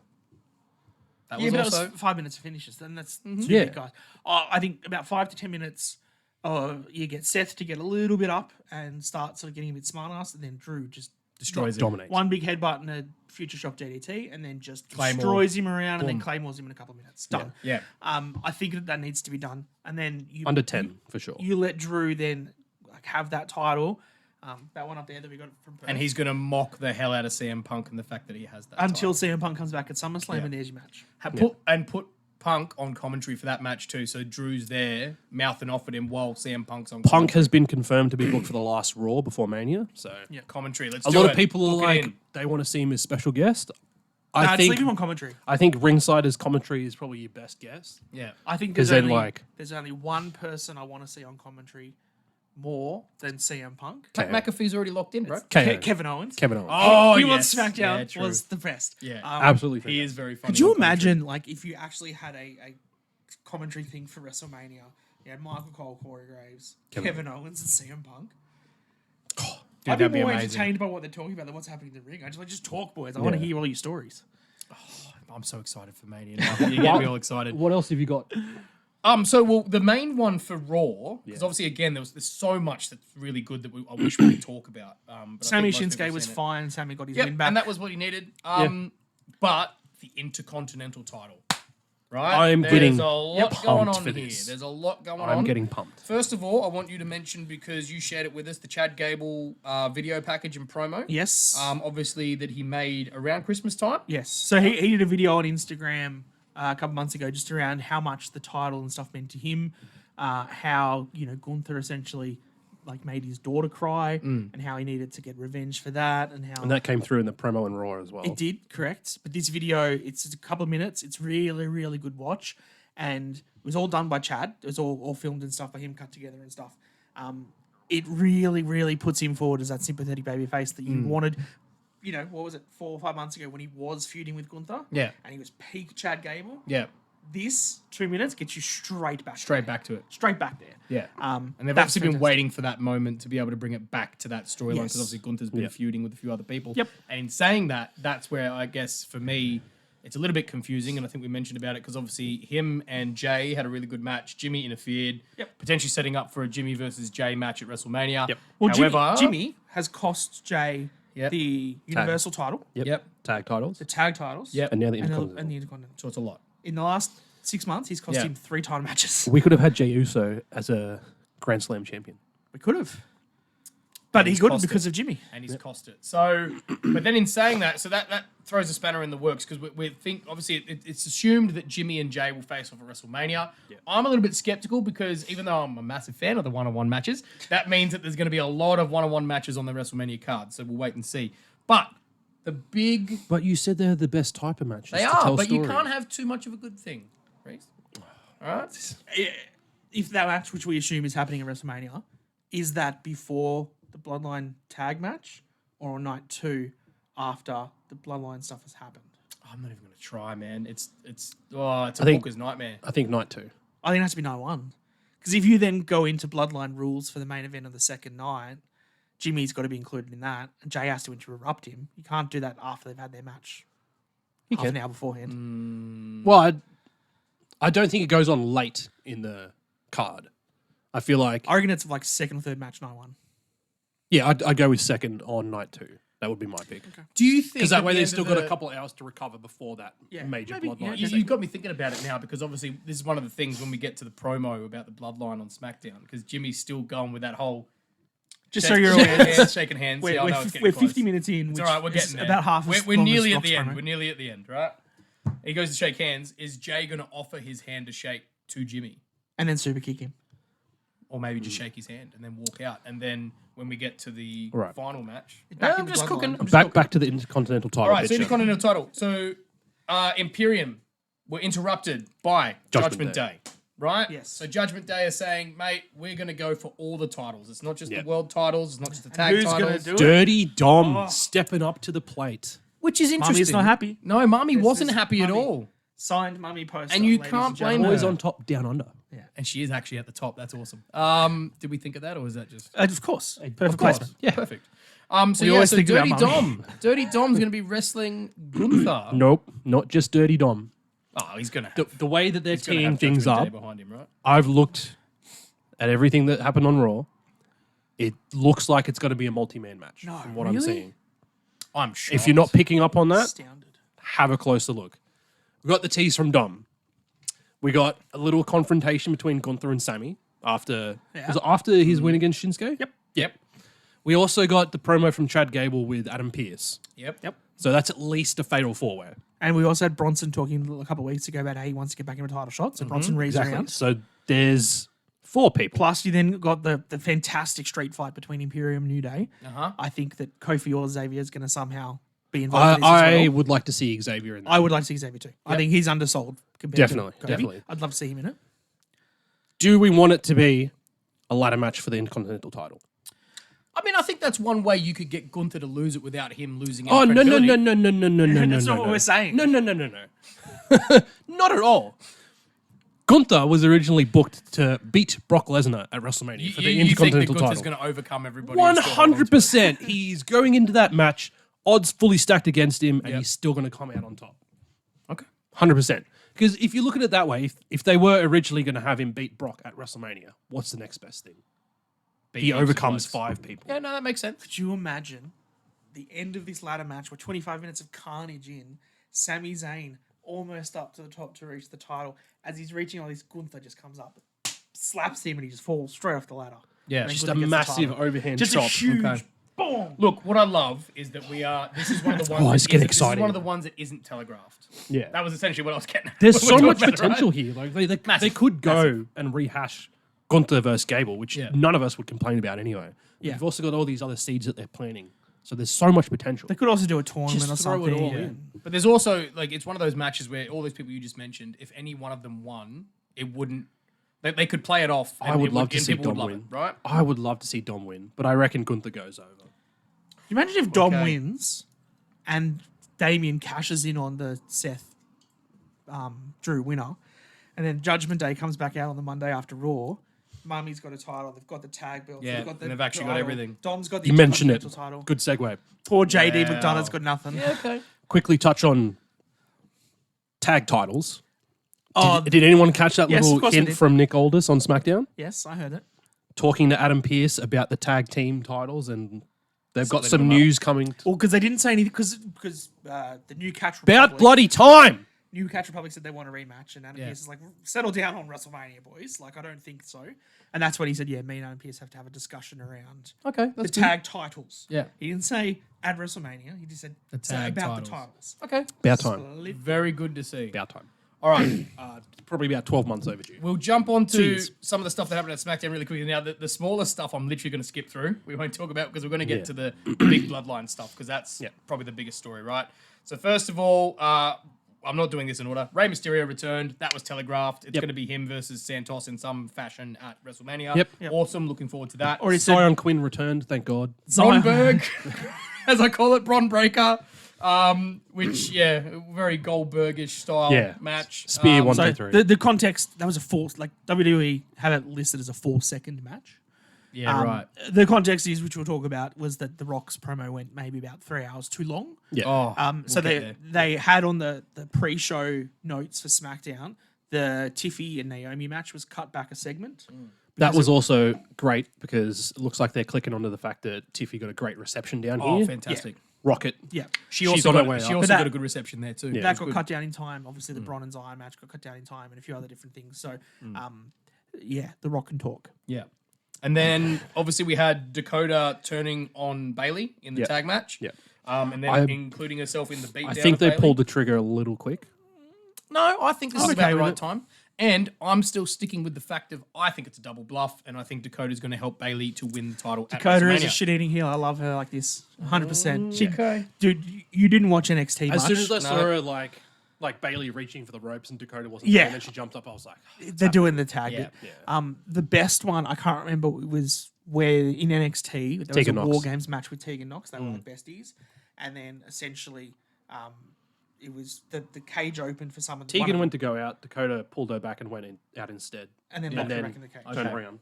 That Yeah, was but also that was 5 minutes of finishes. Then that's two Yeah. big guys. I think about 5 to 10 minutes. You get Seth to get a little bit up and start sort of getting a bit smart ass, and then Drew just destroys him. Dominates. one big headbutt and a future shock DDT, and then just Claymore. destroys him around, and then claymores him in a couple of minutes. Done. Yeah. I think that needs to be done, and then you Under 10, for sure. You let Drew then like have that title. That one up there that we got from Perth. And he's going to mock the hell out of CM Punk and the fact that he has that until title. CM Punk comes back at SummerSlam, and there's your match. Put Punk on commentary for that match too. So Drew's there mouthing off at him while CM Punk's on Punk commentary. has been confirmed to be booked for the last Raw before Mania. So Commentary. Let's a do lot it. of people are Book it like, in. they want to see him as special guest. Just leave him on commentary. I think ringside as commentary is probably your best guess. Yeah. I think 'Cause there's then, only, like- there's only one person I want to see on commentary more than CM Punk. Pat McAfee's already locked in, bro. KO. Kevin Owens. Kevin Owens. Oh, he yes. on SmackDown Yeah, true. was the best. Yeah. Absolutely. He is very funny. Could you on commentary. imagine, like, if you actually had a commentary thing for WrestleMania? You had Michael Cole, Corey Graves, Kevin Owens, and CM Punk. Dude, I'd be that'd be more amazing. entertained by what they're talking about than what's happening in the ring. I just talk, boys. I want to hear all your stories. I'm so excited for Mania now. You get me all excited. What else have you got? The main one for Raw, because obviously again there's so much that's really good that I wish we could talk about. But I Sammy think most people Shinsuke have was seen it. fine. Sammy got his Yep, win back. and that was what he needed. But the Intercontinental title, right? I'm There's getting a lot going pumped on for here. this. There's a lot going on. I'm getting pumped. First of all, I want you to mention, because you shared it with us, the Chad Gable video package and promo. Yes. Obviously that he made around Christmas time. Yes. So he did a video on Instagram a couple months ago just around how much the title and stuff meant to him, how, Gunther essentially made his daughter cry and how he needed to get revenge for that and how... And that came through in the promo and Raw as well. It did, correct. But this video, it's a couple of minutes. It's really, really good watch. And it was all done by Chad. It was all filmed and stuff by him, cut together and stuff. It really, really puts him forward as that sympathetic babyface that you wanted. What was it, 4 or 5 months ago when he was feuding with Gunther? Yeah. And he was peak Chad Gable. Yeah. This 2 minutes gets you straight back. Straight back to it. Straight back there. Yeah. And they've that's obviously been fantastic. waiting for that moment to be able to bring it back to that storyline, because Yes. obviously Gunther's been feuding with a few other people. Yep. And in saying that, that's where I guess for me, it's a little bit confusing, and I think we mentioned about it because obviously him and Jay had a really good match. Jimmy interfered, potentially setting up for a Jimmy versus Jay match at WrestleMania. Yep. Well, However, Jimmy has cost Jay Yep. the Universal title, Yep. Tag titles. the tag titles, Yep. And now the and Intercontinental. the Intercontinental. So it's a lot. In the last 6 months, he's cost Yeah. him 3 title matches. We could have had Jey Uso as a Grand Slam champion. We could have. But he he's couldn't cost because it. of Jimmy. And he's cost it. So, but then in saying that, so that throws a spanner in the works, because we think, obviously, it's assumed that Jimmy and Jay will face off at WrestleMania. I'm a little bit skeptical because even though I'm a massive fan of the one-on-one matches, that means that there's going to be a lot of one-on-one matches on the WrestleMania card. So we'll wait and see. But the big... But you said they're the best type of matches. They to are, tell but you stories. can't have too much of a good thing. Reece? All right? If that match, which we assume is happening at WrestleMania, is that before the Bloodline tag match or on night 2 after the Bloodline stuff has happened? I'm not even going to try, man. It's a think- Booker's nightmare. I think night 2. I think it has to be night 1. Because if you then go into Bloodline rules for the main event of the second night, Jimmy's got to be included in that, and Jay has to interrupt him. You can't do that after they've had their match. Half an hour beforehand. Well, I don't think it goes on late in the card. I feel like... I reckon it's like second or third match, night 1. Yeah, I'd go with second on night 2. That would be my pick. Do you think... Because that way at the they've end still of got a the- couple of hours to recover before that major maybe, bloodline. yeah, You've got me thinking about it now, because obviously this is one of the things when we get to the promo about the Bloodline on SmackDown, because Jimmy's still going with that whole Just so you're aware, shaking hands. we're, Yeah, I know we're, it's getting we're close. 50 minutes in, It's which all right, we're is getting there. about half as We're long as nearly at Rock's the end. promo. We're nearly at the end, right? He goes to shake hands. Is Jay going to offer his hand to shake to Jimmy? And then super kick him. Or maybe just shake his hand and then walk out. And then when we get to the Right. final match... Back in I'm the just Bloodline. cooking. I'm just Back cooking. back to the Intercontinental title. All right, so picture. Intercontinental title. So Imperium were interrupted by Judgment Day. Right? Yes. So Judgment Day is saying, mate, we're going to go for all the titles. It's not just Yeah. the world titles. It's not just the tag Who's going titles. to do it? Dirty Dom stepping up to the plate. Which is interesting. Mummy's not happy. No, Mummy This wasn't is happy at Mummy. all. Signed mummy poster. And you ladies can't and blame gentlemen. her. Always on top, down under. And she is actually at the top. That's awesome. Did we think of that, or was that just... Of course. Perfect Of course. placement. Yeah. Perfect. So We yeah, always so think about Dirty Mummy. Dom. Dirty Dom's going to be wrestling Gunther. Nope, not just Dirty Dom. Oh, he's going to The, have... the way that they're he's gonna teeing have things Judgment up, Day behind him, right? I've looked at everything that happened on Raw. It looks like it's going to be a multi-man match No, from what I'm really? seeing. I'm sure. If you're not picking up on that, Astounded. have a closer look. We got the tease from Dom. We got a little confrontation between Gunther and Sammy after was it after his win against Shinsuke? Yep. We also got the promo from Chad Gable with Adam Pearce. Yep. So that's at least a fatal four-way. And we also had Bronson talking a couple of weeks ago about how he wants to get back into a title shot. So Bronson reads around. So there's 4 people. Plus, you then got the fantastic street fight between Imperium and New Day. Uh-huh. I think that Kofi or Xavier is going to somehow be involved in this I as well. would like to see Xavier in that. I would like to see Xavier too. I think he's undersold compared Definitely, to Kofi. definitely. I'd love to see him in it. Do we want it to be a ladder match for the Intercontinental title? I mean, I think that's one way you could get Gunther to lose it without him losing any Oh, no, no, credibility. no, no, no, no, no, no, no. That's not no. what we're saying. No. Not at all. Gunther was originally booked to beat Brock Lesnar at WrestleMania for the You think that Intercontinental Gunther's title. going to overcome everybody? and still hold on to it? 100%. He's going into that match, odds fully stacked against him, and Yep. he's still going to come out on top. Okay. 100%. Because if you look at it that way, if they were originally going to have him beat Brock at WrestleMania, what's the next best thing? He overcomes 5 people. Yeah, no, that makes sense. Could you imagine the end of this ladder match with 25 minutes of carnage in, Sami Zayn almost up to the top to reach the title. As he's reaching all this, Gunther just comes up, slaps him, and he just falls straight off the ladder. Yeah, And then Just Gunther a gets the massive title. overhand Just chop. a huge Okay. boom. Look, what I love is that this is one of the ones. Oh, it's that getting isn't- This is exciting. one of the ones that isn't telegraphed. Yeah. That was essentially what I was getting at. There's when so we much talked about it, potential right? here. Like they Massive. could go and rehash Gunther versus Gable, which Yeah. none of us would complain about anyway. Yeah. You've also got all these other seeds that they're planning. So there's so much potential. They could also do a tournament Just or throw it something. all yeah. in. But there's also it's one of those matches where all those people you just mentioned, if any one of them won, it wouldn't. They could play it off. I would love to and see people Dom would love win. it, right? I would love to see Dom win, but I reckon Gunther goes over. You imagine if Dom Okay. wins and Damien cashes in on the Seth Drew winner, and then Judgment Day comes back out on the Monday after Raw. Mummy's got a title. They've got the tag belt. Yeah, they've got the and they've actually got title. everything. Dom's got the You mentioned it. Intercontinental title. Good segue. Poor JD Wow. McDonough's got nothing. Okay. Quickly touch on tag titles. Oh, Did anyone catch that Yes, of little course I hint did. from Nick Aldis on SmackDown? yes, I heard it. Talking to Adam Pearce about the tag team titles, and they've got Something some come up. news coming. Well, because they didn't say anything. Because the new Catch About Republic, bloody time! New Catch Republic said they want a rematch, and Adam Yeah. Pearce is like, settle down on WrestleMania, boys. Like, I don't think so. And that's when he said, yeah, me and Adam Pearce have to have a discussion around Okay. the That's tag titles. Yeah. He didn't say at WrestleMania. He just said tag about titles. the titles. Okay. About time. Split. Very good to see. About time. All right. Probably about 12 months overdue. We'll jump on to Jeez. some of the stuff that happened at SmackDown really quickly. Now, the smaller stuff I'm literally going to skip through. We won't talk about because we're going to get Yeah. to the big bloodline stuff because that's probably the biggest story, right? So first of all, I'm not doing this in order. Rey Mysterio returned. That was telegraphed. It's Yep. going to be him versus Santos in some fashion at WrestleMania. Yep. Awesome. Looking forward to that. Already said Zion Quinn returned, thank God. Bronberg, as I call it, Bron Breaker. Which, very Goldbergish style match. Spear one, So two, three. the context, that was a 4, like WWE had it listed as a 4-second match. Yeah, right. The context is, which we'll talk about, was that The Rock's promo went maybe about 3 hours too long. Yeah. Oh, So we'll get they had on the pre-show notes for SmackDown, the Tiffy and Naomi match was cut back a segment. That was also great because it looks like they're clicking onto the fact that Tiffy got a great reception down Oh, here. fantastic. Rocket. Yeah. She She's also, on her got, way she up. also But got that- a good reception there too. Yeah. That It got was cut down in time. Obviously, the Bron and Zion match got cut down in time, and a few other different things. So, The Rock can talk. Yeah. And then obviously we had Dakota turning on Bailey in the Yeah. tag match. Yeah. And then including herself in the beatdown. I think of they Bayley. pulled the trigger a little quick. No, I think this I'm is okay about the with right it. time. And I'm still sticking with the fact of I think it's a double bluff, and I think Dakota's going to help Bailey to win the title. Dakota at is a WrestleMania. shit-eating heel. I love her like this, 100%. She, okay. dude, you didn't watch NXT much. As soon as I saw No. her like Bailey reaching for the ropes and Dakota wasn't Yeah. there, and then she jumped up, I was like, They're doing the tag. Yeah. bit. The best one I can't remember was where in NXT there was Tegan a Knox. War Games match with Tegan Knox. They were like besties, and then essentially, it was the cage opened for some of the Tegan went to go out, Dakota pulled her back and went out instead. and then And locked her then back in the cage. turned Okay. around.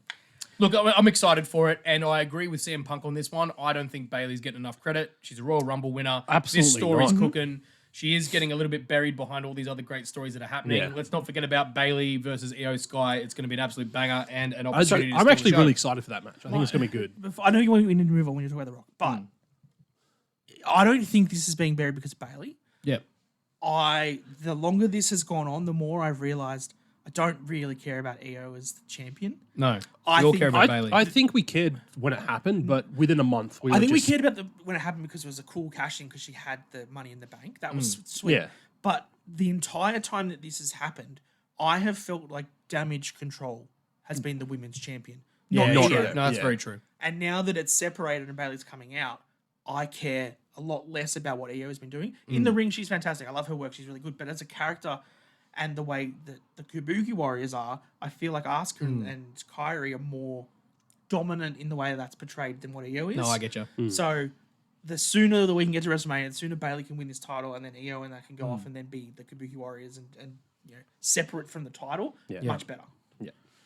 Look, I'm excited for it, and I agree with CM Punk on this one. I don't think Bailey's getting enough credit. She's a Royal Rumble winner. Absolutely This story's not. cooking. She is getting a little bit buried behind all these other great stories that are happening. Yeah. Let's not forget about Bailey versus Io Sky. It's going to be an absolute banger and an I'm opportunity to steal actually the show. really excited for that match. I think it's going to be good. I know you want me to move on when you talk about The Rock, but I don't think this is being buried because of Bailey. Yeah. The longer this has gone on, the more I've realized I don't really care about EO as the champion. No. I We all think- care about Bailey. I think we cared when it happened, but within a month, we I were think we just- cared about when it happened because it was a cool cash in because she had the money in the bank. That was sweet. Yeah. But the entire time that this has happened, I have felt like Damage Control has been the women's champion. yeah, not true. EO. No, that's Yeah. very true. And now that it's separated and Bailey's coming out, I care a lot less about what EO has been doing. In the ring, she's fantastic. I love her work. She's really good. But as a character and the way that the Kabuki Warriors are, I feel like Asuka and Kyrie are more dominant in the way that's portrayed than what EO is. No, I get you. So the sooner that we can get to WrestleMania, the sooner Bailey can win this title, and then EO and that can go off and then be the Kabuki Warriors and separate from the title, much better.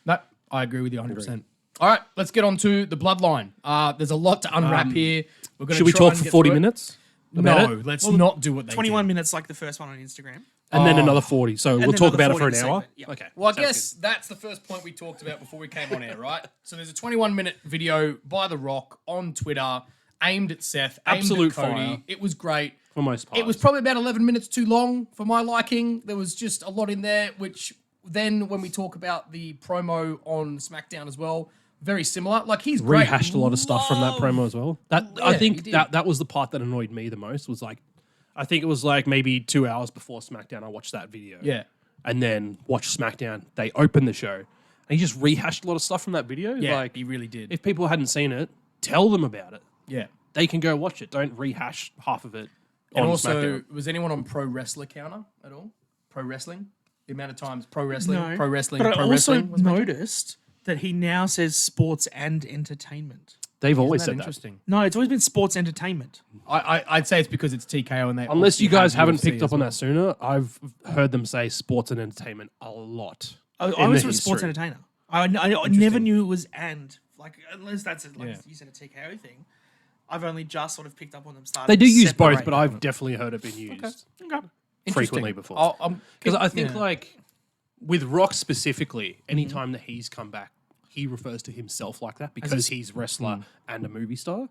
No, I agree with you 100%. All right, let's get on to the bloodline. There's a lot to unwrap here. We're gonna Should we try talk and for get 40 through it. minutes? about No, it? let's not do what they 21 did. minutes like the first one on Instagram. And then another 40. So we'll then talk another about it for an 40 hour. segment, yeah. Okay. Well, I sounds guess that's the first point we talked about before we came on air, right? So there's a 21-minute video by The Rock on Twitter aimed at Seth, Absolute aimed at Cody. fire. It was great. For most part. It was probably about 11 minutes too long for my liking. There was just a lot in there, which then when we talk about the promo on SmackDown as well, very similar. Like, he's great. rehashed a lot of stuff from that promo as well. I he think did. that was the part that annoyed me the most. Was like, I think it was like maybe 2 hours before SmackDown, I watched that video. Yeah. And then watched SmackDown. They opened the show, and he just rehashed a lot of stuff from that video. Yeah, Like, he really did. if people hadn't seen it, tell them about it. Yeah. They can go watch it. Don't rehash half of it. And on also, SmackDown. was anyone on Pro Wrestler Counter at all? Pro Wrestling? The amount of times Pro Wrestling, No. Pro Wrestling, But I Pro also Wrestling was mentioned? noticed that he now says sports and entertainment. They've always Isn't said that that. interesting? No, it's always been sports entertainment. I'd say it's because it's TKO and they Unless you obviously guys have haven't UFC picked up as on well. that sooner, I've heard them say sports and entertainment a lot. I in was the a sports history. entertainer. I never knew it was and. Like, unless that's like Yeah. you said a TKO thing. I've only just sort of picked up on them starting. They do to use both, separate but them. I've definitely heard it being used Okay. frequently before. Because Because I think yeah. like with Rock specifically, anytime that he's come back, he refers to himself like that because he's wrestler and a movie star.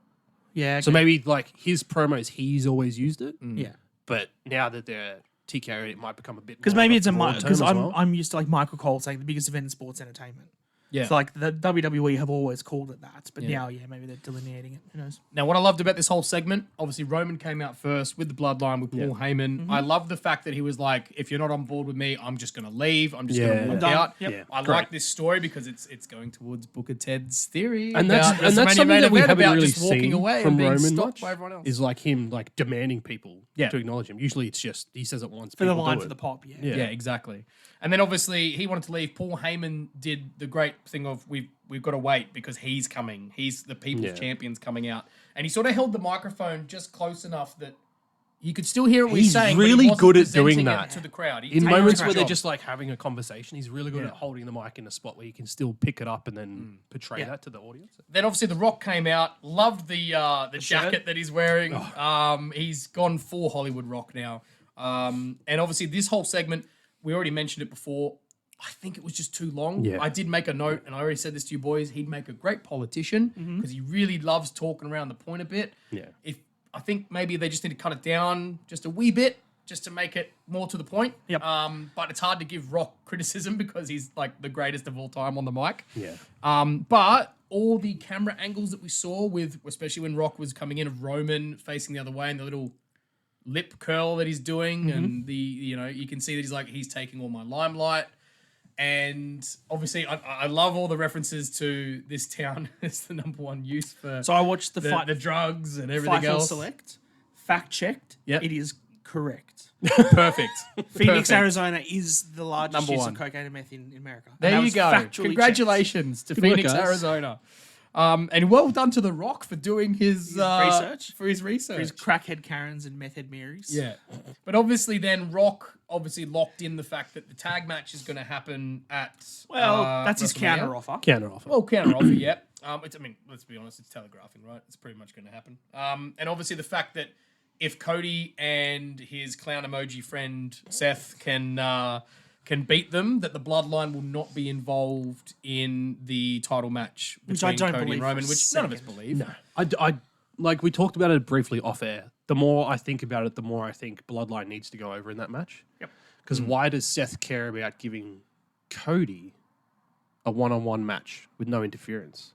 Yeah. So maybe like his promos, he's always used it. yeah. But now that they're TKO, it might become a bit Because more maybe of it's a broad term because as I'm well. I'm used to like Michael Cole saying the biggest event in sports entertainment. Yeah. So like the WWE have always called it that, but Yeah. now maybe they're delineating it. Who knows? Now, what I loved about this whole segment, obviously Roman came out first with the Bloodline with Paul Heyman. I love the fact that he was like, if you're not on board with me, I'm just going to leave. I'm just going Yeah. to walk done. out. Yep. Yeah. I Great. like this story because it's going towards Booker Ted's theory. And that's about and that's WrestleMania something main that we event, haven't about really just walking seen away from and being Roman stopped much. by everyone else. Is like him like demanding people Yeah. to acknowledge him. Usually it's just he says it once. For the people line do for it. the pop, yeah. Yeah. Yeah, exactly. And then obviously he wanted to leave. Paul Heyman did the great thing of we've got to wait because he's coming. He's the people's Yeah. champion's coming out. And he sort of held the microphone just close enough that you could still hear what he's He's saying. but he really wasn't good at presenting doing it that. to the crowd. He In did a moments great where they're job. just like having a conversation, he's really good at holding the mic in a spot where you can still pick it up and then portray Yeah. that to the audience. Then obviously The Rock came out. Loved the jacket shirt. that he's wearing. He's gone full Hollywood Rock now. And obviously this whole segment, we already mentioned it before. I think it was just too long. Yeah. I did make a note, and I already said this to you boys. He'd make a great politician because he really loves talking around the point a bit. Yeah. If I think maybe they just need to cut it down just a wee bit, just to make it more to the point. Yep. But it's hard to give Rock criticism because he's like the greatest of all time on the mic. Yeah. But all the camera angles that we saw with, especially when Rock was coming in of Roman facing the other way and the little lip curl that he's doing and the, you can see that he's taking all my limelight. And obviously I love all the references to this town as the number one use for So I watched the the drugs and everything Fightful else. Select. Fact checked. Yep. It is correct. Perfect. Phoenix, Perfect. Arizona is the largest Number use one. of cocaine and meth in America. And There that you was go. factually Congratulations to Good work, Phoenix, guys. Arizona. And well done to The Rock for doing his research? For his research. checked. There's crackhead Karens and meth head Marys. Yeah. But obviously then Rock obviously locked in the fact that the tag match is going to happen at Well, that's his WrestleMania. counter offer. Counter offer. Well, counter offer, yeah. Let's be honest, it's telegraphing, right? It's pretty much going to happen. And obviously the fact that if Cody and his clown emoji friend Seth can beat them, that the Bloodline will not be involved in the title match Which I between don't Cody believe and for Roman, a which none of us second. believe. No. I like we talked about it briefly off air. The more I think about it, the more I think Bloodline needs to go over in that match. Yep. Because why does Seth care about giving Cody a one-on-one match with no interference?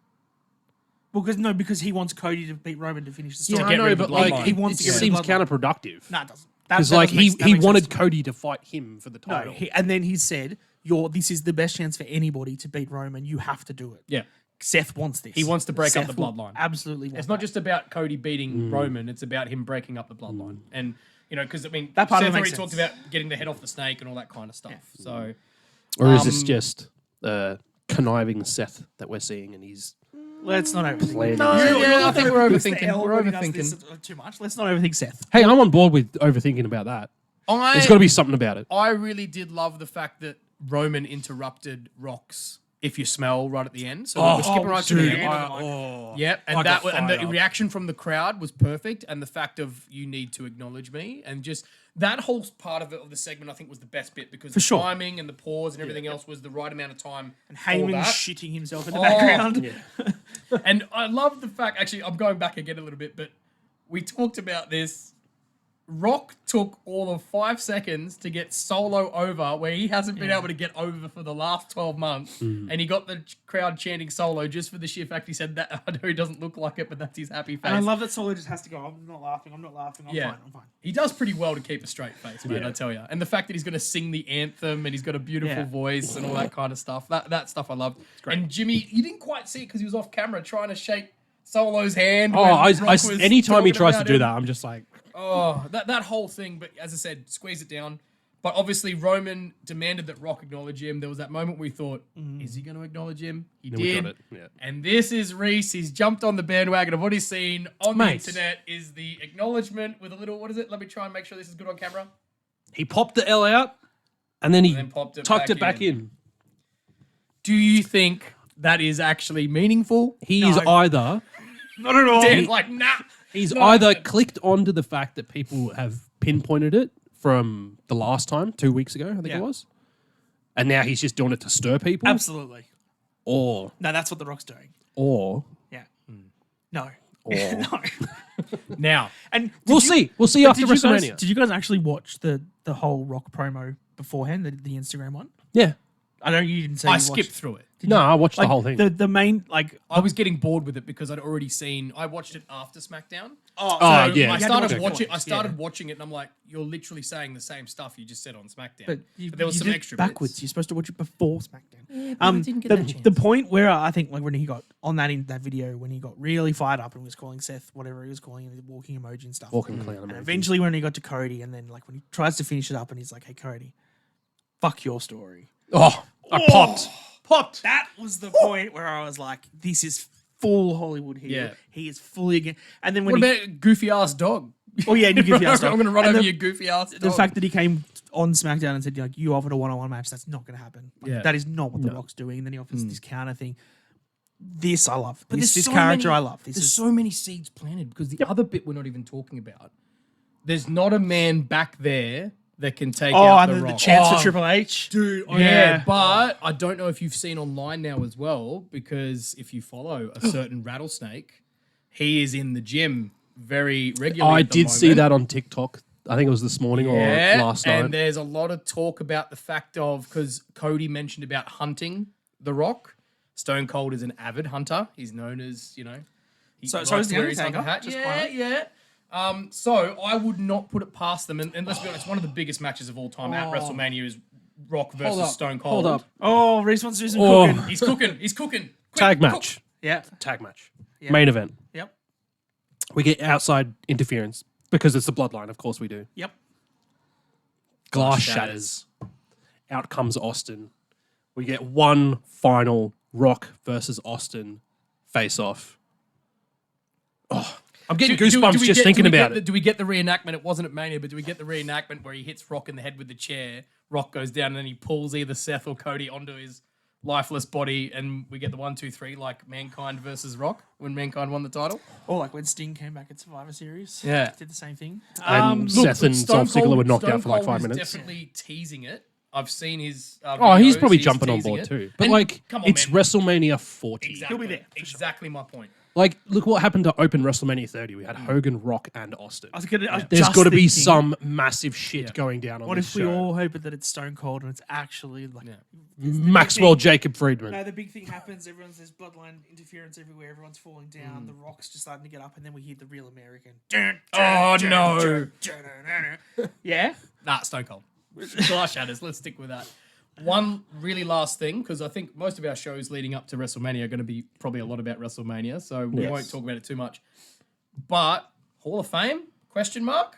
Well, because he wants Cody to beat Roman to finish the Yeah, story. I know, but like, he wants it to get rid seems of the Bloodline. counterproductive. No, it doesn't. Because That like doesn't make- that he makes wanted sense to me. Cody to fight him for the No, title. and then he said, this is the best chance for anybody to beat Roman. You have to do it. Yeah. Seth wants this. He wants to break up Seth the will bloodline. Absolutely. Want It's not that. just about Cody beating Roman, it's about him breaking up the bloodline. And, because, That part of Seth it makes already talked sense. about getting the head off the snake and all that kind of stuff. So, Or is this just conniving Seth that we're seeing and he's Let's not overthink. planning? No, yeah, I think we're overthinking. We're overthinking. Too much. Let's not overthink Seth. Hey, I'm on board with overthinking about that. There's got to be something about it. I really did love the fact that Roman interrupted Rock's "If You Smell" right at the end. So we're skipping right to the end. Yep, and got and the fired up. reaction from the crowd was perfect, and the fact of you need to acknowledge me, and just that whole part of the segment I think was the best bit because the sure. timing and the pause and everything else was the right amount of time. And for Heyman that. shitting himself in the background. And I love the fact, actually, I'm going back again a little bit, but we talked about this. Rock took all of 5 seconds to get Solo over where he hasn't been able to get over for the last 12 months. And he got the crowd chanting Solo just for the sheer fact he said that. I know he doesn't look like it, but that's his happy face. And I love that Solo just has to go, I'm not laughing, I'm fine. He does pretty well to keep a straight face, man, I tell you. And the fact that he's going to sing the anthem and he's got a beautiful voice and all that kind of stuff, that stuff I loved. And Jimmy, you didn't quite see it because he was off camera trying to shake Solo's hand. Anytime he tries to do that, I'm just like... Oh, that whole thing. But as I said, squeeze it down. But obviously, Roman demanded that Rock acknowledge him. There was that moment where we thought, is he going to acknowledge him? He did. We got it. Yeah. And this is Reece. He's jumped on the bandwagon of what he's seen on the internet is the acknowledgement with a little, what is it? Let me try and make sure this is good on camera. He popped the L out, and then he tucked it back in. in. Do you think that is actually meaningful? He is either... Not at all. Dan's like, nah. He's either clicked onto the fact that people have pinpointed it from the last time, 2 weeks ago, I think it was. And now he's just doing it to stir people. Absolutely. Or... No, that's what The Rock's doing. Or... Yeah. No. Or... No. Now. And we'll see. We'll see after WrestleMania. Did you guys actually watch the whole Rock promo beforehand, the Instagram one? Yeah. I know you didn't say I you skipped watched. through it. No, I watched the whole thing. The main, like... I was getting bored with it because I'd already seen... I watched it after SmackDown. Yeah. I started watching it and I'm like, you're literally saying the same stuff you just said on SmackDown. But there was some extra backwards. bits. You're supposed to watch it before SmackDown. Yeah, but I didn't get that chance. The point where I think like when he got on that video when he got really fired up and was calling Seth whatever he was calling him, the walking emoji and stuff. Walking clown and emoji. eventually when he got to Cody and then like when he tries to finish it up and he's like, hey Cody, fuck your story. Oh, I popped. That was the point where I was like, this is full Hollywood heel. Yeah. He is fully again. And then when What about goofy ass dog? oh yeah, you goofy ass dog. I'm going to run And over your goofy ass dog. the fact that he came on SmackDown and said, like, you offered a one-on-one match, that's not going to happen. Like, that is not what The Rock's doing. And then he offers this counter thing. This I love. But This so character many, I love. There's so many seeds planted because the other bit we're not even talking about, there's not a man back there that can take out The Rock. the chance for Triple H. Dude, yeah, but I don't know if you've seen online now as well, because if you follow a certain rattlesnake, he is in the gym very regularly. I did see that on TikTok. I think it was this morning or last night. And there's a lot of talk about the fact of, because Cody mentioned about hunting The Rock. Stone Cold is an avid hunter. He's known as, So is the Undertaker. Yeah. So I would not put it past them. And let's be honest, one of the biggest matches of all time at WrestleMania is Rock versus Stone Cold. Hold up. Oh, Reece wants to do some cooking. He's cooking. Quick, Tag match. cook. Yeah. Tag match. Yep. Main event. Yep. We get outside interference because it's the bloodline. Of course we do. Yep. Glass shatters. Out comes Austin. We get one final Rock versus Austin face off. Oh, I'm getting goosebumps just thinking about it. Do we get the reenactment? It wasn't at Mania, but do we get the reenactment where he hits Rock in the head with the chair? Rock goes down and then he pulls either Seth or Cody onto his lifeless body, and we get the 1, 2, 3 like Mankind versus Rock when Mankind won the title. Or like when Sting came back at Survivor Series. Yeah. Did the same thing. And Seth and Dolph Ziggler were knocked out for like 5 Stone Cold minutes. is definitely teasing it. I've seen his. He's videos. probably jumping on teasing board it. too. But And like, come on, it's man. WrestleMania 40. Exactly. He'll be there, for Exactly my point. Like, look what happened to open WrestleMania 30. We had Hogan, Rock, and Austin. I was There's just got to be thinking, some massive shit going down on What this if we show. all hope that it's Stone Cold and it's actually like Maxwell Jacob Friedman. No, the big thing happens. There's bloodline interference everywhere. Everyone's falling down. The Rock's just starting to get up, and then we hear the real American. Oh no! Yeah. Nah, Stone Cold. Glass shatters. Let's stick with that. One really last thing, because I think most of our shows leading up to WrestleMania are going to be probably a lot about WrestleMania, so we won't talk about it too much. But Hall of Fame? Question mark?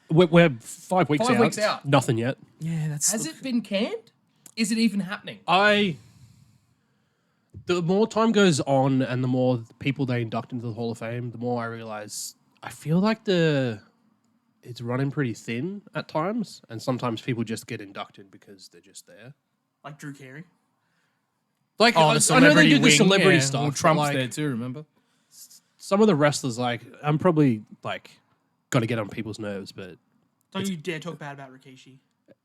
We're 5 weeks 5 out. weeks out. Nothing yet. Yeah, that's. Has it been canned? Is it even happening? The more time goes on and the more people they induct into the Hall of Fame, the more I realize I feel like it's running pretty thin at times, and sometimes people just get inducted because they're just there. like Drew Carey? Like, the I know they celebrity do the wing, celebrity yeah. stuff. Well, but, Trump's like, there too, remember? some of the wrestlers, like, I'm probably like got to get on people's nerves, but Don't you dare talk bad about Rikishi.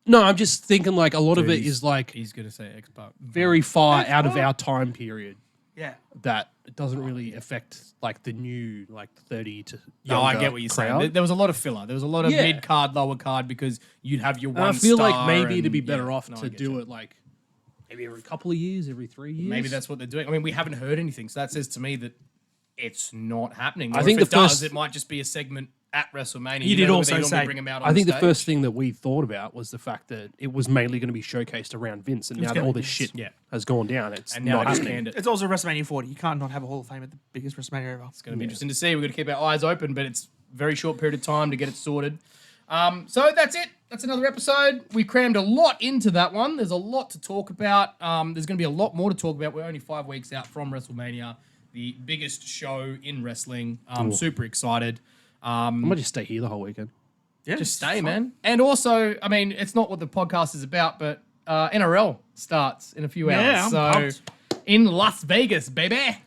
no, I'm just thinking like a lot of it is like He's going to say X-Pac. very far out of our time period. Yeah. that it doesn't really affect like the new 30 to No, I younger get what you're crowd. saying. There was a lot of filler. There was a lot of Yeah. mid card, lower card because you'd have your And one. I feel like star maybe and- it'd be better yeah, off no, I to get do you. it like maybe every couple of years, every 3 years. Maybe that's what they're doing. I mean, we haven't heard anything, so that says to me that it's not happening. I Or think if it the does, first- it might just be a segment at WrestleMania. You did know, where also they normally say- bring 'em out on I think the stage. first thing that we thought about was the fact that it was mainly going to be showcased around Vince, and now that gonna all be this Vince. shit Yeah. has gone down, it's and now not they just happening. canned it. It's also WrestleMania 40. You can't not have a Hall of Fame at the biggest WrestleMania ever. It's going to be interesting to see. We're going to keep our eyes open, but it's a very short period of time to get it sorted. So that's it. That's another episode. We crammed a lot into that one. There's a lot to talk about. There's going to be a lot more to talk about. We're only 5 weeks out from WrestleMania, the biggest show in wrestling. I'm super excited. I might just stay here the whole weekend. Yeah, Just stay, man. And also, I mean, it's not what the podcast is about, but NRL starts in a few hours. Yeah, I'm so pumped. in Las Vegas, baby.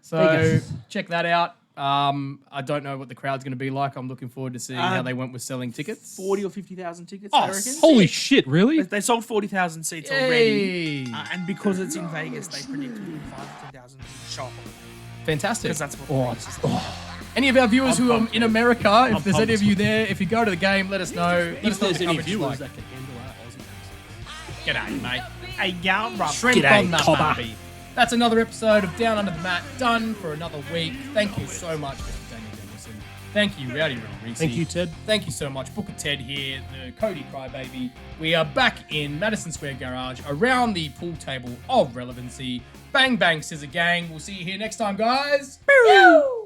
So Vegas. check that out. I don't know what the crowd's going to be like. I'm looking forward to seeing how they went with selling tickets. 40 or 50,000 tickets, Oh, I reckon. Holy shit! Really? They sold 40,000 seats already. Yay. And because it's in Vegas, they predict between 5 to 10,000 shop. Fantastic. Because that's what Vegas is. Any of our viewers who are in America, if there's any pumped. of you there, if you go to the game, let us know. Let If us know there's what the any coverage is viewers like. that can handle our Aussie accents. G'day, mate. Hey, yeah, brother. Shrimp G'day, on the Cobber. barbie. That's another episode of Down Under the Mat, done for another week. Thank you so much, Mr. Daniel Danielson. Thank you, Rowdy Reece. Thank you, Ted. Thank you so much. Booker Ted here, the Cody Crybaby. We are back in Madison Square Garage around the pool table of relevancy. Bang, bang, scissor gang. We'll see you here next time, guys. Pew!